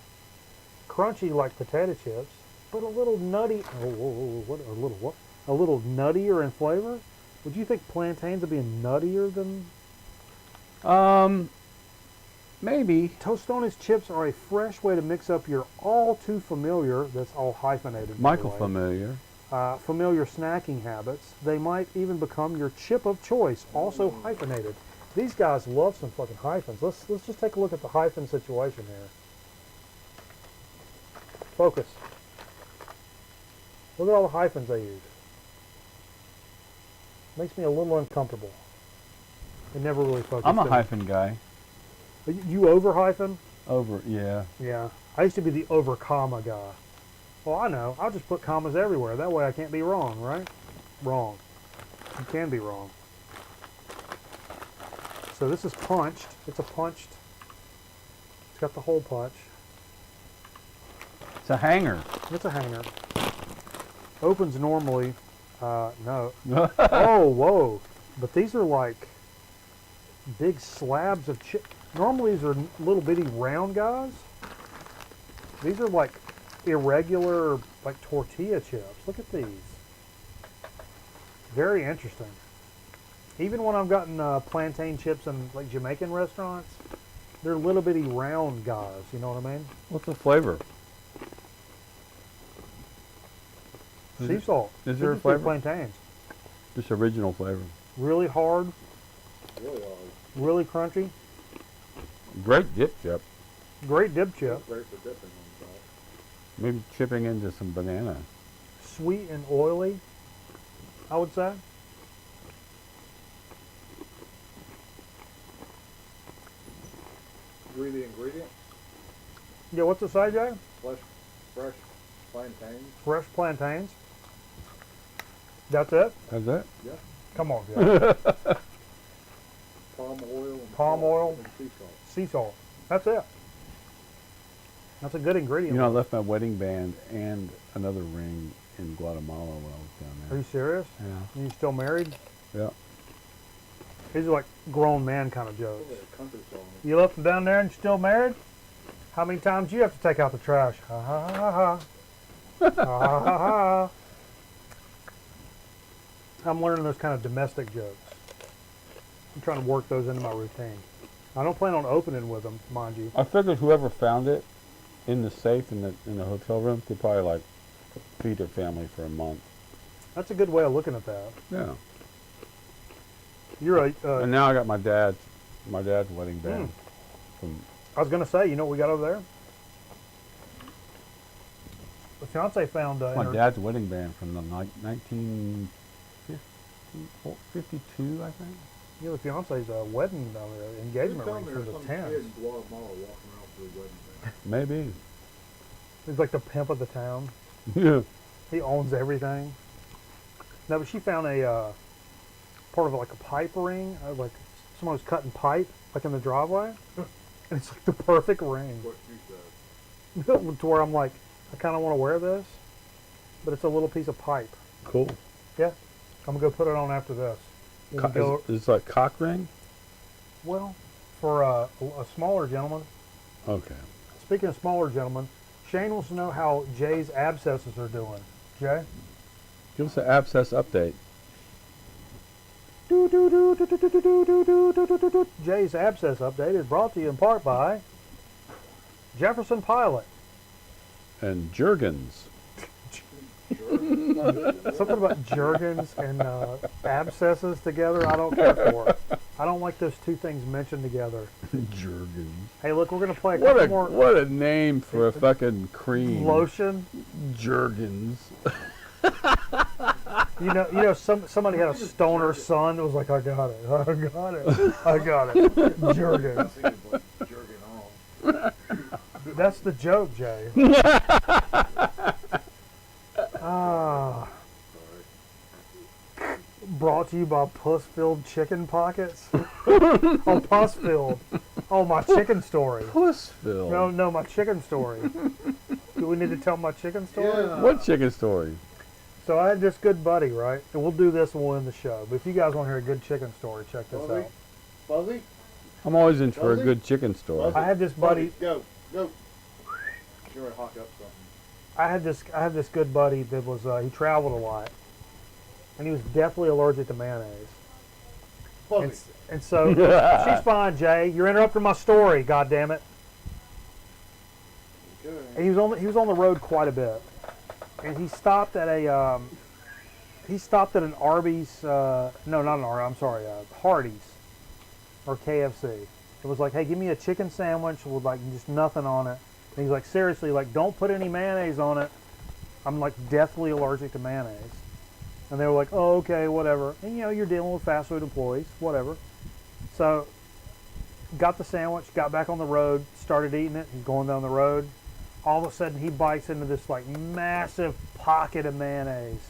Crunchy like potato chips, but a little nutty. A little nuttier in flavor? Would you think plantains would be nuttier than? Maybe. Tostones chips are a fresh way to mix up your all too familiar, that's all hyphenated, by the Michael way, familiar. familiar snacking habits. They might even become your chip of choice, also hyphenated. These guys love some fucking hyphens. Let's just take a look at the hyphen situation here. Focus. Look at all the hyphens they use. Makes me a little uncomfortable. It never really focuses. I'm a hyphen guy. You over hyphen? Over, yeah. Yeah. I used to be the over comma guy. Well, I know. I'll just put commas everywhere. That way I can't be wrong, right? Wrong. You can be wrong. So this is punched. It's a punched. It's got the hole punch. It's a hanger. It's a hanger. Opens normally. No. Oh, whoa. But these are like big slabs of chip. Normally these are little bitty round guys. These are like irregular, like tortilla chips. Look at these. Very interesting. Even when I've gotten plantain chips in like Jamaican restaurants, they're little bitty round guys. You know what I mean? What's the flavor? Sea salt. Is there a Super sweet flavor? plantains. Just original flavor. Really hard. Really hard. Really crunchy. Great dip chip. Great dip chip. Great for dipping on top. Maybe chipping into some banana. Sweet and oily, I would say. Read the ingredients. Yeah, what's it say, Jay? Fresh plantains. Fresh plantains. That's it? That's it? Yeah. Come on, Jay. Palm oil. And Palm salt oil. And sea salt. Sea salt. That's it. That's a good ingredient. You know, I left my wedding band and another ring in Guatemala when I was down Are there. you serious? Yeah. Are you still married? Yeah. These are like grown man kind of jokes. Look at the country song. You left them down there and you're still married? How many times do you have to take out the trash? Ha ha ha ha. Ha ha ha ha. I'm learning those kind of domestic jokes. I'm trying to work those into my routine. I don't plan on opening with them, mind you. I figured whoever found it in the safe in the hotel room could probably like feed their family for a month. That's a good way of looking at that. Yeah. You're right. And now I got my dad's wedding band. From I was gonna say, you know what we got over there? The fiance found my dad's wedding band from the 1952, I think. Yeah, the fiance's wedding down there, engagement ring for the Some 10th. kid in Guatemala walking around with a wedding band. Maybe. He's like the pimp of the town. Yeah. He owns everything. No, but she found a part of like a pipe ring, like someone was cutting pipe, like in the driveway, and it's like the perfect ring. What she said. To where I'm like, I kind of want to wear this, but it's a little piece of pipe. Cool. Yeah, I'm gonna go put it on after this. We'll go, It's like cock ring? well, for a smaller gentleman. Okay. Speaking of smaller gentlemen, Shane wants to know how Jay's abscesses are doing. Jay? Give us an abscess update. Jay's abscess update is brought to you in part by Jefferson Pilot. And Jergens. Something about Jergens and abscesses together, I don't care for. I don't like those two things mentioned together. Jergens. Hey, look, we're going to play a couple more. What a name for a fucking cream. Lotion. Jergens. You know, somebody had a stoner son that was like, I got it, I got it. Jergens. That's the joke, Jay. Brought to you by Puss-Filled Chicken Pockets. Oh, Puss-Filled. Oh, my chicken story. Puss-Filled. No, my chicken story. Do we need to tell my chicken story? Yeah. What chicken story? So I had this good buddy, right? And we'll do this and we'll end the show. But if you guys want to hear a good chicken story, check this out. Fuzzy? I'm always in for a good chicken story. I had this buddy. Go. You're going to hawk up something. I had this good buddy that was he traveled a lot, and he was deathly allergic to mayonnaise. And so she's fine, Jay. You're interrupting my story. God damn it. Okay. And he was on the road quite a bit, and he stopped at an Arby's. No, not an Arby's. I'm sorry, Hardee's or KFC. It was like, hey, give me a chicken sandwich with like just nothing on it. And he's like, seriously, like, don't put any mayonnaise on it. I'm like deathly allergic to mayonnaise. And they were like, oh, okay, whatever. And you know, you're dealing with fast food employees, whatever. So got the sandwich, got back on the road, started eating it, and going down the road. All of a sudden, he bites into this like massive pocket of mayonnaise.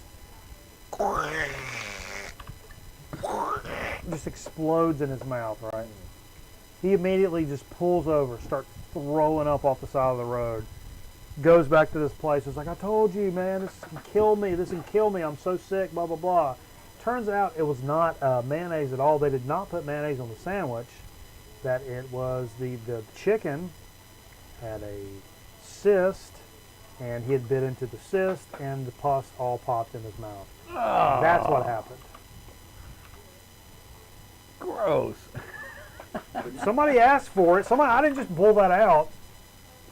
Just explodes in his mouth, right? He immediately just pulls over, starts throwing up off the side of the road. Goes back to this place. It's like, I told you, man, this can kill me. This can kill me. I'm so sick, blah, blah, blah. Turns out it was not mayonnaise at all. They did not put mayonnaise on the sandwich. That it was the chicken had a cyst, and he had bit into the cyst, and the pus all popped in his mouth. Oh. That's what happened. Gross. Somebody asked for it. I didn't just pull that out.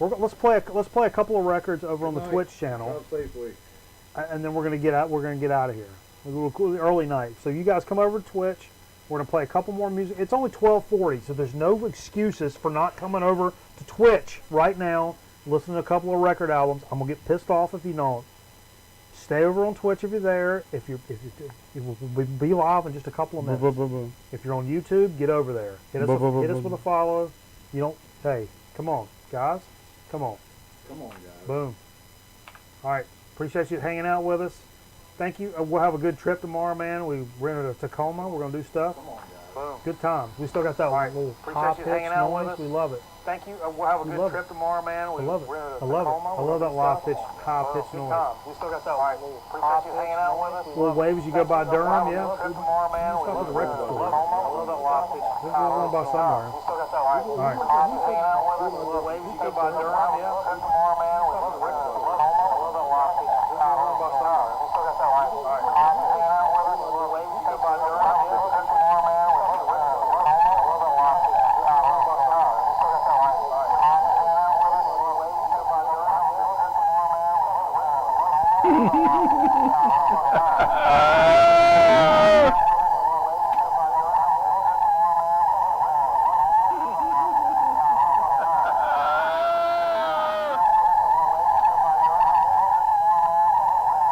Let's play a couple of records over on the Twitch channel, and then we're gonna get out. We're gonna get out of here. Early night. So you guys come over to Twitch. We're gonna play a couple more music. It's only 12:40, so there's no excuses for not coming over to Twitch right now. Listen to a couple of record albums. I'm gonna get pissed off if you don't. Stay over on Twitch if you're there. If you will be live in just a couple of minutes. If you're on YouTube, get over there. Hit us with a follow. You don't. Hey, come on, guys. Come on. Come on, guys. Boom. All right. Appreciate you hanging out with us. Thank you. We'll have a good trip tomorrow, man. We rented a Tacoma. We're going to do stuff. Come on, guys. Good times. We still got that little high pitch noise. We love it. Thank you. We'll have a good trip tomorrow, man. I love it. I love it. I love that live pitch, high pitch noise. We still got that appreciate you hanging out with us. Little waves as you go by Durham, yeah. Trip tomorrow, man. Let's stop at the record store. I love that live pitch. We're going by somewhere. We still got that All right. hanging out with us. Little waves as you go by Durham, yeah.